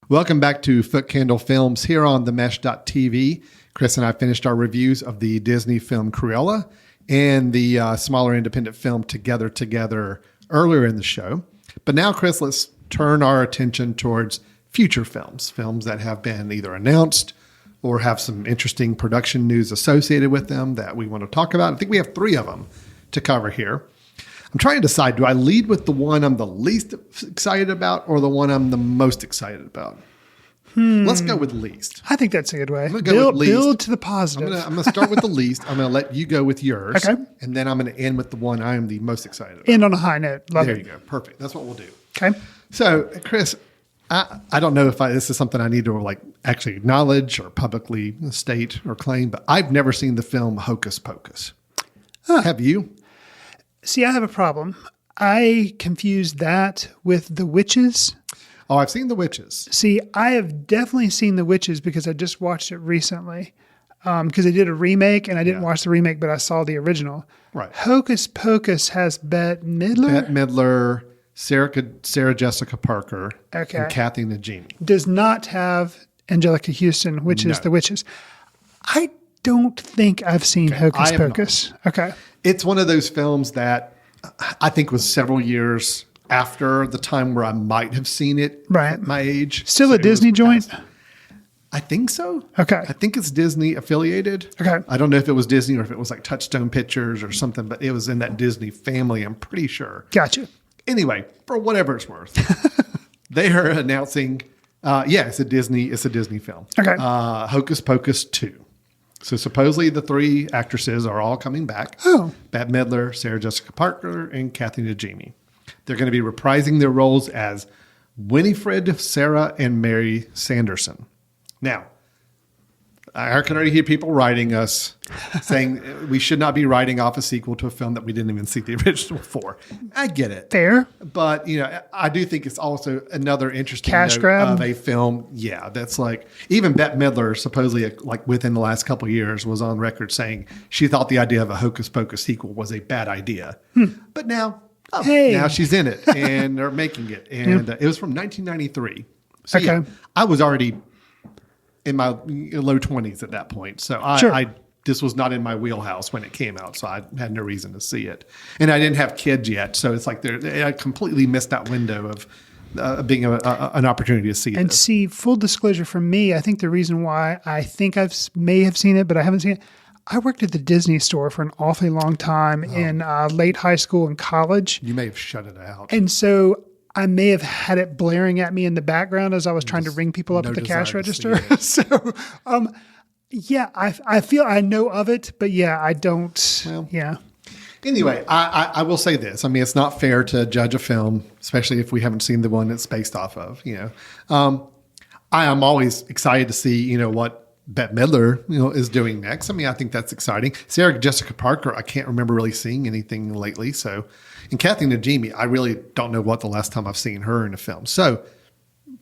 Welcome back to Foot Candle Films here on themesh.tv. Chris and I finished our reviews of the Disney film Cruella and the smaller independent film Together earlier in the show. But now, Chris, let's turn our attention towards future films that have been either announced or have some interesting production news associated with them that we want to talk about. I think we have 3 of them to cover here. I'm trying to decide, do I lead with the one I'm the least excited about or the one I'm the most excited about? Let's go with least. I think that's a good way. I'm gonna go with least. Build to the positive. I'm going to start with the least. I'm going to let you go with yours. Okay. And then I'm going to end with the one I am the most excited about. End on a high note. Love there it. you go. Perfect. That's what we'll do. Okay. So, Chris, I don't know if this is something I need to actually acknowledge or publicly state or claim, but I've never seen the film Hocus Pocus. Have you? See, I have a problem. I confused that with The Witches. Oh, I've seen The Witches. See, I have definitely seen The Witches because I just watched it recently. Because they did a remake, and I didn't watch the remake, but I saw the original. Right. Hocus Pocus has Bette Midler. Bette Midler, Sarah Jessica Parker, and Kathy Najimy. Does not have Angelica Houston, which is The Witches. I don't think I've seen Hocus Pocus. Okay. It's one of those films that I think was several years after the time where I might have seen it at my age. Still a Disney joint? I think so. Okay. I think it's Disney affiliated. Okay. I don't know if it was Disney or if it was like Touchstone Pictures or something, but it was in that Disney family, I'm pretty sure. Gotcha. Anyway, for whatever it's worth, they are announcing, it's a Disney film. Okay. Hocus Pocus 2. So supposedly the 3 actresses are all coming back. Oh. Bette Midler, Sarah Jessica Parker, and Kathy Najimy. They're going to be reprising their roles as Winifred, Sarah, and Mary Sanderson. Now, I can already hear people writing us saying we should not be writing off a sequel to a film that we didn't even see the original for. I get it. Fair. But, I do think it's also another interesting cash note grab of a film. Yeah, that's even Bette Midler supposedly within the last couple of years was on record saying she thought the idea of a Hocus Pocus sequel was a bad idea. But now, now she's in it and they're making it. And it was from 1993. So okay. I was already in my low 20s at that point. So this was not in my wheelhouse when it came out. So I had no reason to see it. And I didn't have kids yet. So it's like I completely missed that window of being an opportunity to see it. And see, full disclosure from me, I think the reason why I think may have seen it, but I haven't seen it, I worked at the Disney store for an awfully long time in late high school and college. You may have shut it out. And so I may have had it blaring at me in the background as I was trying to ring people up at the cash register. So, I feel I know of it, but I don't. Well, Anyway, I will say this. I mean, it's not fair to judge a film, especially if we haven't seen the one it's based off of. I am always excited to see, what Bette Midler, is doing next. I mean, I think that's exciting. Sarah Jessica Parker, I can't remember really seeing anything lately. So, and Kathy Najimy, I really don't know what the last time I've seen her in a film. So,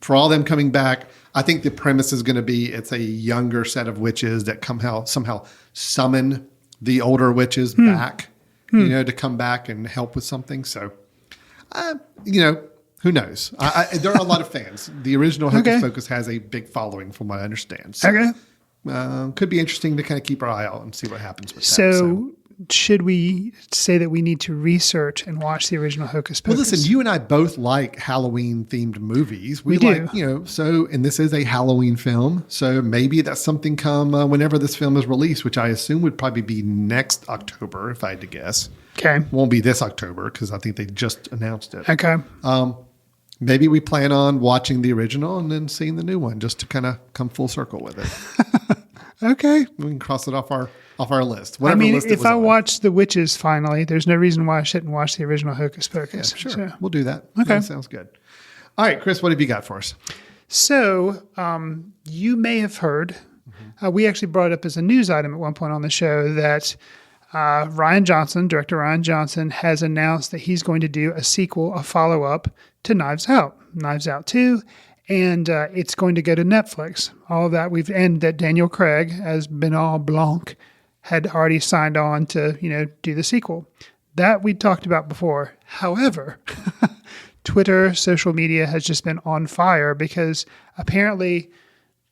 for all them coming back, I think the premise is going to be it's a younger set of witches that somehow summon the older witches back, to come back and help with something. So, who knows? There are a lot of fans. The original Hocus Pocus has a big following, from what I understand. So, could be interesting to kind of keep our eye out and see what happens with that. So, should we say that we need to research and watch the original Hocus Pocus? Well, listen, you and I both like Halloween-themed movies. We do. Like, and this is a Halloween film. So maybe that's something come whenever this film is released, which I assume would probably be next October, if I had to guess. Okay. Won't be this October because I think they just announced it. Okay. Maybe we plan on watching the original and then seeing the new one just to kind of come full circle with it. Okay. We can cross it off our list. I mean, if I watch The Witches finally, there's no reason why I shouldn't watch the original Hocus Pocus. Yeah, sure. So. We'll do that. Okay. That sounds good. All right, Chris, what have you got for us? So you may have heard, we actually brought it up as a news item at one point on the show that director Ryan Johnson, has announced that he's going to do a sequel, a follow-up to Knives Out 2, and it's going to go to Netflix. All of that and that Daniel Craig, as Benoit Blanc, had already signed on to, do the sequel. That we talked about before. However, Twitter, social media has just been on fire because apparently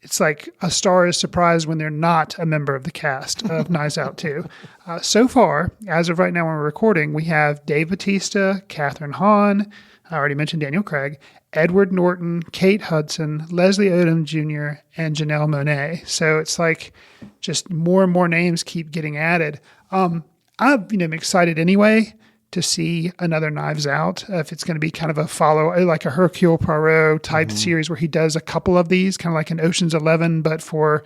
it's like a star is surprised when they're not a member of the cast of Knives Out 2. So far, as of right now when we're recording, we have Dave Bautista, Catherine Hahn, I already mentioned Daniel Craig, Edward Norton, Kate Hudson, Leslie Odom Jr., and Janelle Monáe. So it's like just more and more names keep getting added. I'm excited anyway to see another Knives Out. If it's going to be kind of a follow, like a Hercule Poirot type series where he does a couple of these, kind of like an Ocean's 11, but for,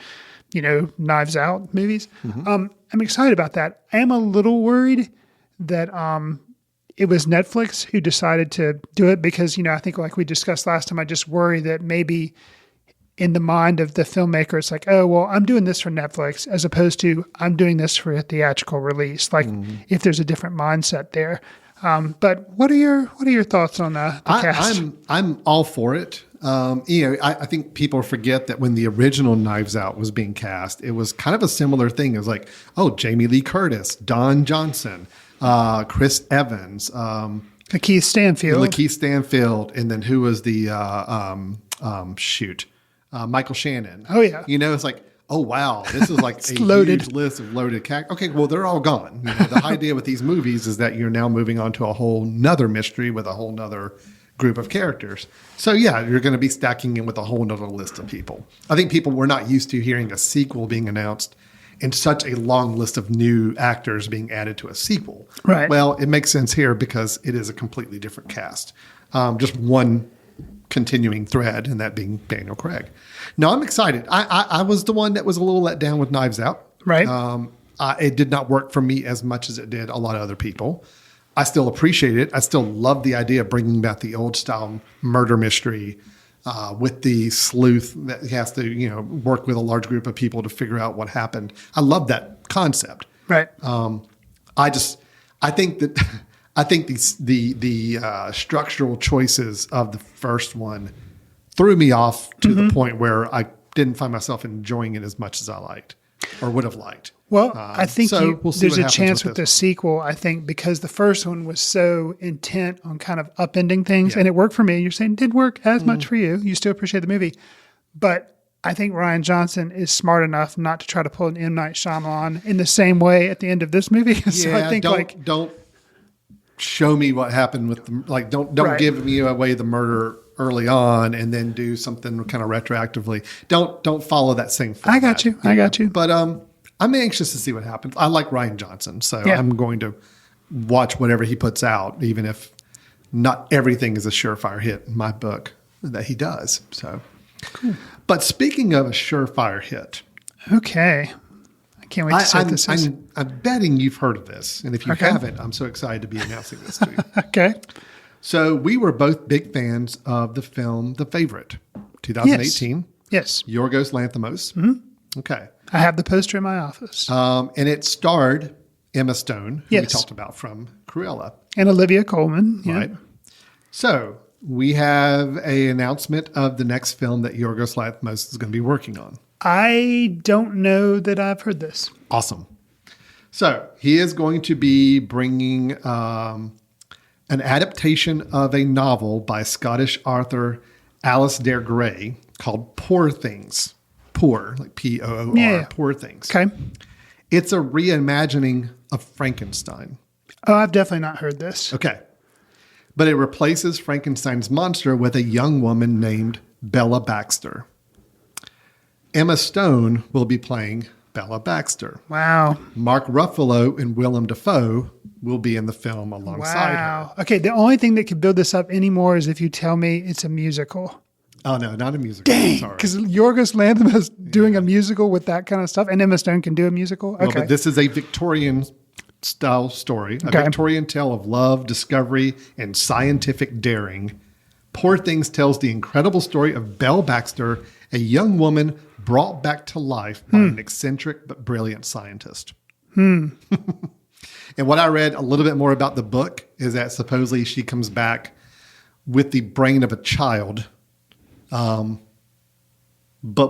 Knives Out movies. I'm excited about that. I am a little worried that it was Netflix who decided to do it because, I think like we discussed last time, I just worry that maybe in the mind of the filmmaker, it's like, oh, well, I'm doing this for Netflix as opposed to I'm doing this for a theatrical release. Like if there's a different mindset there. But what are your thoughts on the cast? I'm all for it. I think people forget that when the original Knives Out was being cast, it was kind of a similar thing. It was like, oh, Jamie Lee Curtis, Don Johnson, Chris Evans, Lakeith Stanfield, and then who was the Michael Shannon. Oh yeah. It's like, oh wow, this is like a loaded. huge list of loaded characters. Okay, well they're all gone. The idea with these movies is that you're now moving on to a whole nother mystery with a whole nother group of characters. So yeah, you're going to be stacking in with a whole nother list of people. I think people were not used to hearing a sequel being announced and such a long list of new actors being added to a sequel. Right. Well, it makes sense here because it is a completely different cast. Just one continuing thread, and that being Daniel Craig. No, I'm excited. I was the one that was a little let down with Knives Out. Right. It did not work for me as much as it did a lot of other people. I still appreciate it. I still love the idea of bringing back the old style murder mystery with the sleuth that has to, work with a large group of people to figure out what happened. I love that concept. Right. I think the structural choices of the first one threw me off to the point where I didn't find myself enjoying it as much as I liked or would have liked. Well, I think we'll see there's what a chance happens with the sequel, I think, because the first one was so intent on kind of upending things, and it worked for me. You're saying it didn't work as much for you. You still appreciate the movie. But I think Rian Johnson is smart enough not to try to pull an M. Night Shyamalan in the same way at the end of this movie. So I think don't show me what happened with them. Don't give me away the murder early on and then do something kind of retroactively. Don't follow that same format. I got you. But I'm anxious to see what happens. I like Rian Johnson, so I'm going to watch whatever he puts out, even if not everything is a surefire hit in my book that he does. So, cool. But speaking of a surefire hit, okay. I can't wait to see what this is. I'm betting you've heard of this. And if you haven't, I'm so excited to be announcing this to you. Okay. So we were both big fans of the film The Favorite, 2018. Yes. Yorgos Lanthimos. Mm-hmm. Okay. I have the poster in my office. And it starred Emma Stone, who we Yes. talked about from Cruella. And Olivia Colman. Yeah. Right. So we have an announcement of the next film that Yorgos Lanthimos is going to be working on. I don't know that I've heard this. Awesome. So he is going to be bringing an adaptation of a novel by Scottish author Alasdair Gray called Poor Things. Poor, like P-O-O-R, Yeah. Poor Things. Okay. It's a reimagining of Frankenstein. Oh, I've definitely not heard this. Okay. But it replaces Frankenstein's monster with a young woman named Bella Baxter. Emma Stone will be playing Bella Baxter. Wow. Mark Ruffalo and Willem Dafoe will be in the film alongside her. Okay, the only thing that could build this up anymore is if you tell me it's a musical. Oh, no, not a musical. Dang, Sorry. because Yorgos Lanthimos is doing a musical with that kind of stuff, and Emma Stone can do a musical? Okay. Well, but this is a Victorian-style story, a Okay. Victorian tale of love, discovery, and scientific daring. Poor Things tells the incredible story of Belle Baxter, a young woman brought back to life by an eccentric but brilliant scientist. And what I read a little bit more about the book is that supposedly she comes back with the brain of a child, but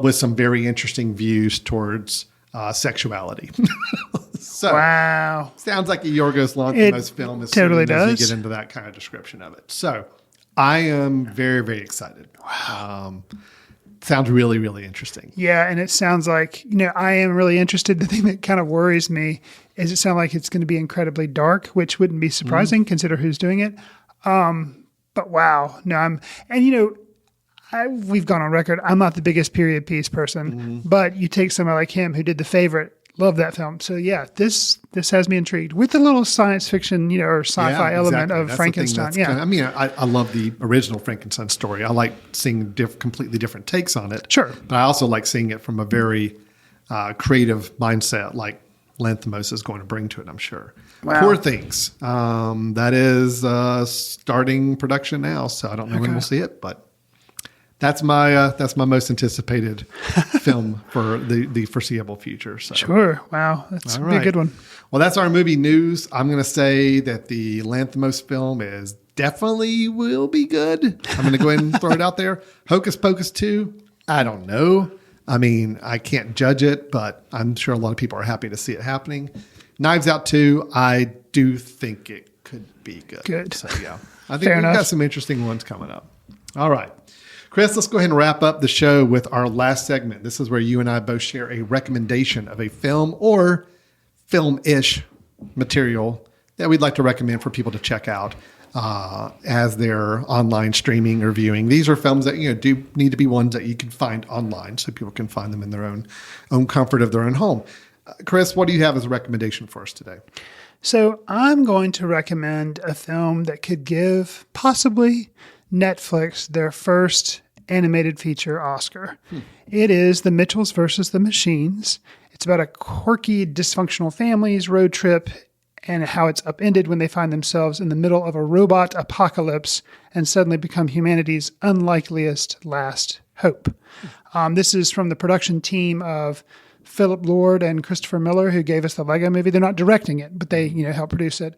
with some very interesting views towards sexuality. So, wow. Sounds like a Yorgos Lanthimos film as totally soon as does. you get into that kind of description of it. So I am very, very excited. Wow. Sounds really, really interesting. Yeah, and it sounds like, I am really interested. The thing that kind of worries me is it sounds like it's going to be incredibly dark, which wouldn't be surprising, consider who's doing it. But wow, no, we've gone on record. I'm not the biggest period piece person, but you take somebody like him who did The Favorite, love that film. So yeah, this has me intrigued with the little science fiction, or sci-fi element of Frankenstein. Yeah, I love the original Frankenstein story. I like seeing completely different takes on it. Sure, but I also like seeing it from a very creative mindset, like Lanthimos is going to bring to it. I'm sure. Wow. Poor Things. That is starting production now, so I don't know when we'll see it, but. That's my most anticipated film for the foreseeable future. So. Sure. Wow. That's a good one. Well, that's our movie news. I'm going to say that the Lanthimos film is definitely will be good. I'm going to go ahead and throw it out there. Hocus Pocus 2, I don't know. I mean, I can't judge it, but I'm sure a lot of people are happy to see it happening. Knives Out 2, I do think it could be good. Good. So, yeah. I think we've got some interesting ones coming up. All right. Chris, let's go ahead and wrap up the show with our last segment. This is where you and I both share a recommendation of a film or film-ish material that we'd like to recommend for people to check out as they're online streaming or viewing. These are films that do need to be ones that you can find online so people can find them in their own comfort of their own home. Chris, what do you have as a recommendation for us today? So I'm going to recommend a film that could give possibly Netflix their first animated feature Oscar. It is The Mitchells versus the Machines. It's about a quirky, dysfunctional family's road trip and how it's upended when they find themselves in the middle of a robot apocalypse and suddenly become humanity's unlikeliest last hope. This is from the production team of Philip Lord and Christopher Miller, who gave us the Lego movie. They're not directing it, but they help produce it.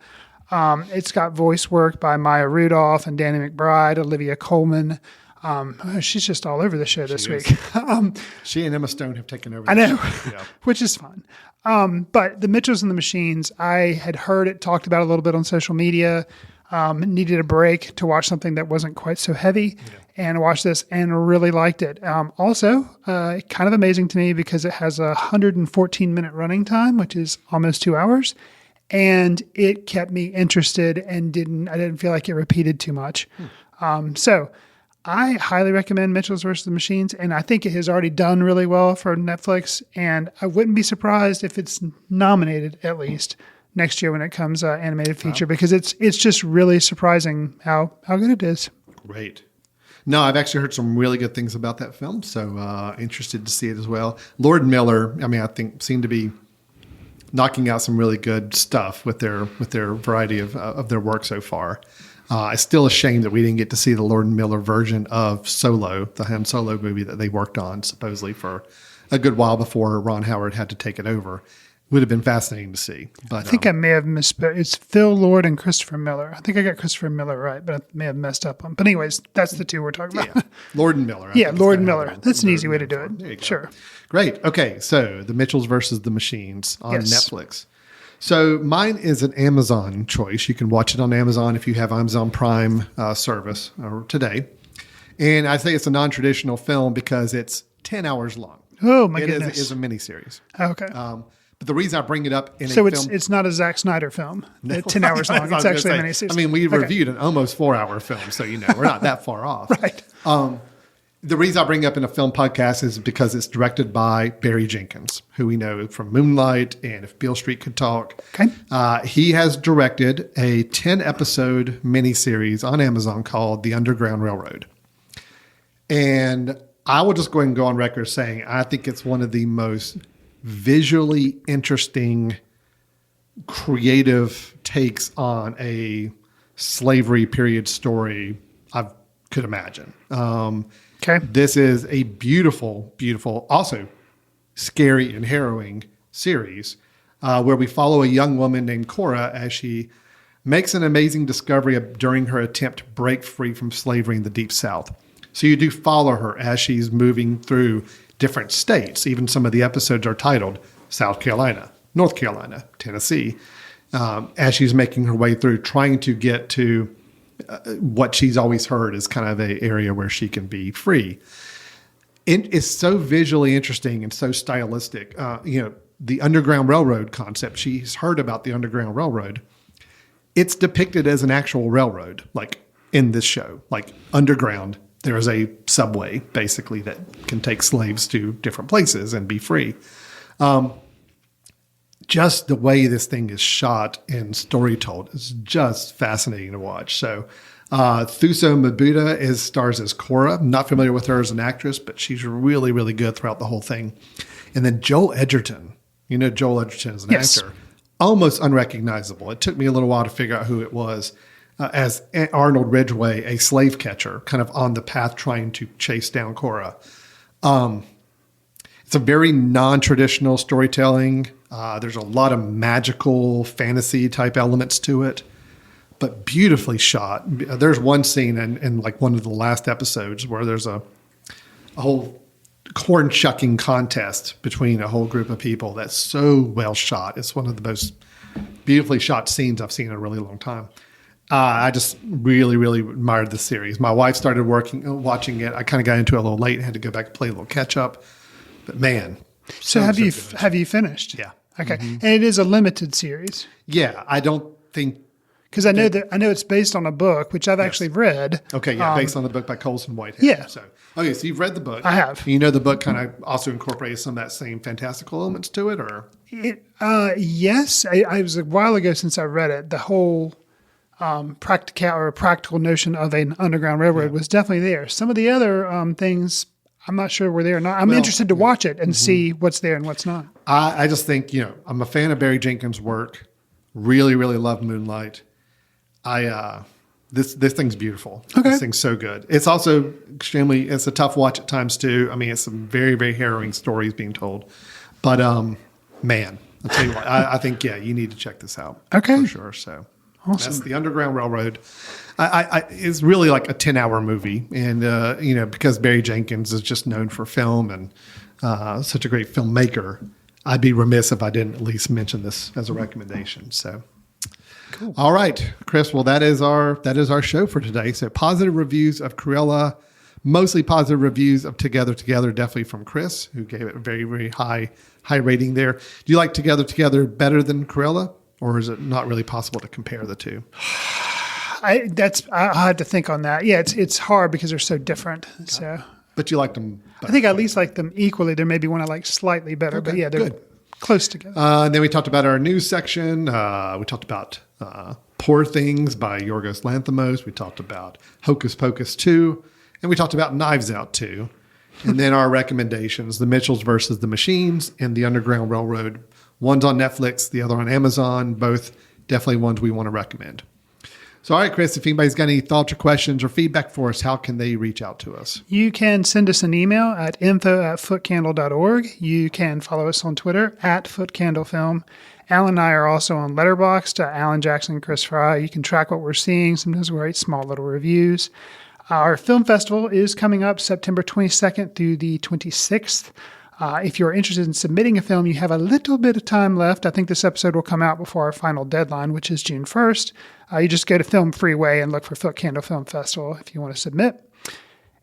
It's got voice work by Maya Rudolph and Danny McBride, Olivia Colman. She's just all over the show this week. She and Emma Stone have taken over. I know, which is fun. But The Mitchells and the Machines, I had heard it talked about a little bit on social media. Needed a break to watch something that wasn't quite so heavy and watched this and really liked it. Also, kind of amazing to me because it has a 114-minute running time, which is almost 2 hours. And it kept me interested and I didn't feel like it repeated too much. So I highly recommend Mitchells vs. the Machines, and I think it has already done really well for Netflix, and I wouldn't be surprised if it's nominated at least next year when it comes animated feature, because it's just really surprising how good it is. Great. No, I've actually heard some really good things about that film, so interested to see it as well. Lord and Miller, I think seem to be knocking out some really good stuff with their variety of their work so far. It's still a shame that we didn't get to see the Lord and Miller version of Solo, the Han Solo movie that they worked on supposedly for a good while before Ron Howard had to take it over. Would have been fascinating to see. But I think I may have misspoke. It's Phil Lord and Christopher Miller. I think I got Christopher Miller right, but I may have messed up on. But anyways, that's the two we're talking about. Yeah. Lord and Miller. Lord and Miller. That's an easy way to do it. There you go. Sure. Great. Okay, so The Mitchells versus the Machines on Netflix. So mine is an Amazon choice. You can watch it on Amazon if you have Amazon Prime service today. And I say it's a non-traditional film because it's 10 hours long. Oh, my goodness. It is a miniseries. Okay. But the reason I bring it up in so a film... it's not a Zack Snyder film, 10 hours long. It's actually a miniseries. We reviewed an almost 4-hour film, so we're not that far off. Right. The reason I bring it up in a film podcast is because it's directed by Barry Jenkins, who we know from Moonlight and If Beale Street Could Talk. Okay. He has directed a 10-episode miniseries on Amazon called The Underground Railroad. And I will just go ahead and go on record saying I think it's one of the most visually interesting, creative takes on a slavery period story I could imagine. Okay. This is a beautiful, beautiful, also scary and harrowing series where we follow a young woman named Cora as she makes an amazing discovery during her attempt to break free from slavery in the Deep South. So you do follow her as she's moving through different states. Even some of the episodes are titled South Carolina, North Carolina, Tennessee, as she's making her way through, trying to get to what she's always heard is kind of an area where she can be free. It is so visually interesting and so stylistic. The Underground Railroad concept, she's heard about the Underground Railroad. It's depicted as an actual railroad, like in this show, like underground. There is a subway, basically, that can take slaves to different places and be free. Just the way this thing is shot and story told is just fascinating to watch. So Thuso Mabuda stars as Cora. I'm not familiar with her as an actress, but she's really, really good throughout the whole thing. And then Joel Edgerton. You know Joel Edgerton as an actor. Almost unrecognizable. It took me a little while to figure out who it was. As Arnold Ridgway, a slave catcher, kind of on the path trying to chase down Cora. It's a very non-traditional storytelling. There's a lot of magical fantasy type elements to it, but beautifully shot. There's one scene in like one of the last episodes where there's a whole corn shucking contest between a whole group of people that's so well shot. It's one of the most beautifully shot scenes I've seen in a really long time. I just really, really admired the series. My wife started watching it. I kind of got into it a little late and had to go back and play a little catch up. But man, so have you finished? Yeah. Okay, and it is a limited series. Yeah, I don't think because I know it's based on a book which I've actually read. Okay, yeah, based on the book by Colson Whitehead. Yeah. So you've read the book. I have. You know the book kind of also incorporates some of that same fantastical elements to it, or yes, I was a while ago since I read it. The whole practical notion of an underground railroad was definitely there. Some of the other things I'm not sure were there or not. I'm interested to watch it and see what's there and what's not. I just think, I'm a fan of Barry Jenkins' work. Really, really love Moonlight. This thing's beautiful. Okay. This thing's so good. It's also it's a tough watch at times too. I mean, it's some very, very harrowing stories being told. But man, I'll tell you what, I think, you need to check this out. Okay. For sure. So awesome. That's the Underground Railroad. It's really like a 10-hour movie. And, because Barry Jenkins is just known for film and such a great filmmaker, I'd be remiss if I didn't at least mention this as a recommendation. So, cool. All right, Chris. Well, that is our show for today. So, positive reviews of Cruella, mostly positive reviews of Together, definitely from Chris, who gave it a very, very high rating there. Do you like Together better than Cruella, or is it not really possible to compare the two? I had to think on that. Yeah, it's hard because they're so different. Okay. So, but you liked them better. I think I at least like them equally. There may be one I like slightly better, but yeah, they're good. Close together. And then we talked about our news section. We talked about Poor Things by Yorgos Lanthimos. We talked about Hocus Pocus 2. And we talked about Knives Out 2. And then our recommendations, The Mitchells versus the Machines and The Underground Railroad. One's on Netflix, the other on Amazon. Both definitely ones we want to recommend. So, all right, Chris, if anybody's got any thoughts or questions or feedback for us, how can they reach out to us? You can send us an email at info@footcandle.org. You can follow us on Twitter @footcandlefilm. Alan and I are also on Letterboxd, Alan Jackson, Chris Fry. You can track what we're seeing. Sometimes we write small little reviews. Our film festival is coming up September 22nd through the 26th. If you're interested in submitting a film, you have a little bit of time left. I think this episode will come out before our final deadline, which is June 1st. You just go to Film Freeway and look for Foot Candle Film Festival if you want to submit.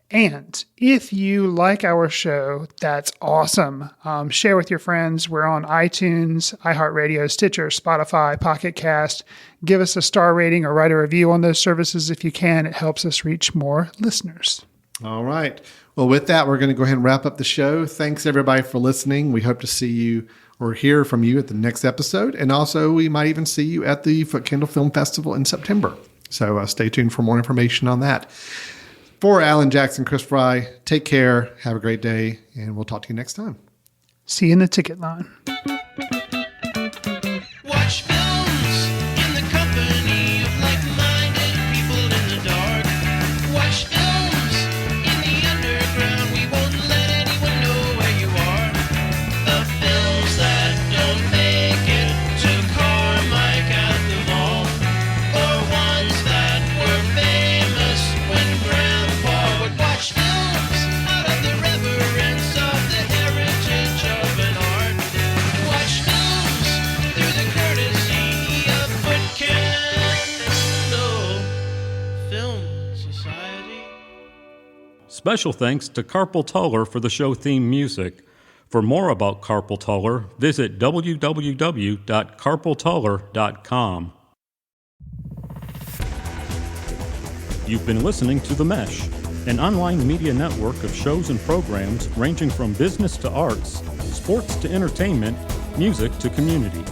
And if you like our show, that's awesome. Share with your friends. We're on iTunes, iHeartRadio, Stitcher, Spotify, Pocket Cast. Give us a star rating or write a review on those services if you can. It helps us reach more listeners. All right. Well, with that, we're going to go ahead and wrap up the show. Thanks, everybody, for listening. We hope to see you or hear from you at the next episode. And also, we might even see you at the Foot Candle Film Festival in September. So stay tuned for more information on that. For Alan Jackson, Chris Fry, take care. Have a great day. And we'll talk to you next time. See you in the ticket line. Watch films in the company of like-minded people in the dark. Watch films in the underground. We won't let anyone know where you are. The films that don't make it to Carmike at the mall, or ones that were famous when Grandpa would watch films out of the reverence of the heritage of an art. Watch films through the courtesy special thanks to Carpal Tuller for the show theme music. For more about carpal tunnel, visit www.carpaltunnel.com. You've been listening to The Mesh, an online media network of shows and programs ranging from business to arts, sports to entertainment, music to community.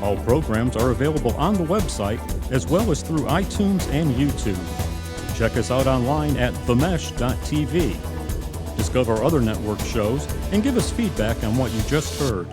All programs are available on the website as well as through iTunes and YouTube. Check us out online at themesh.tv. Discover other network shows and give us feedback on what you just heard.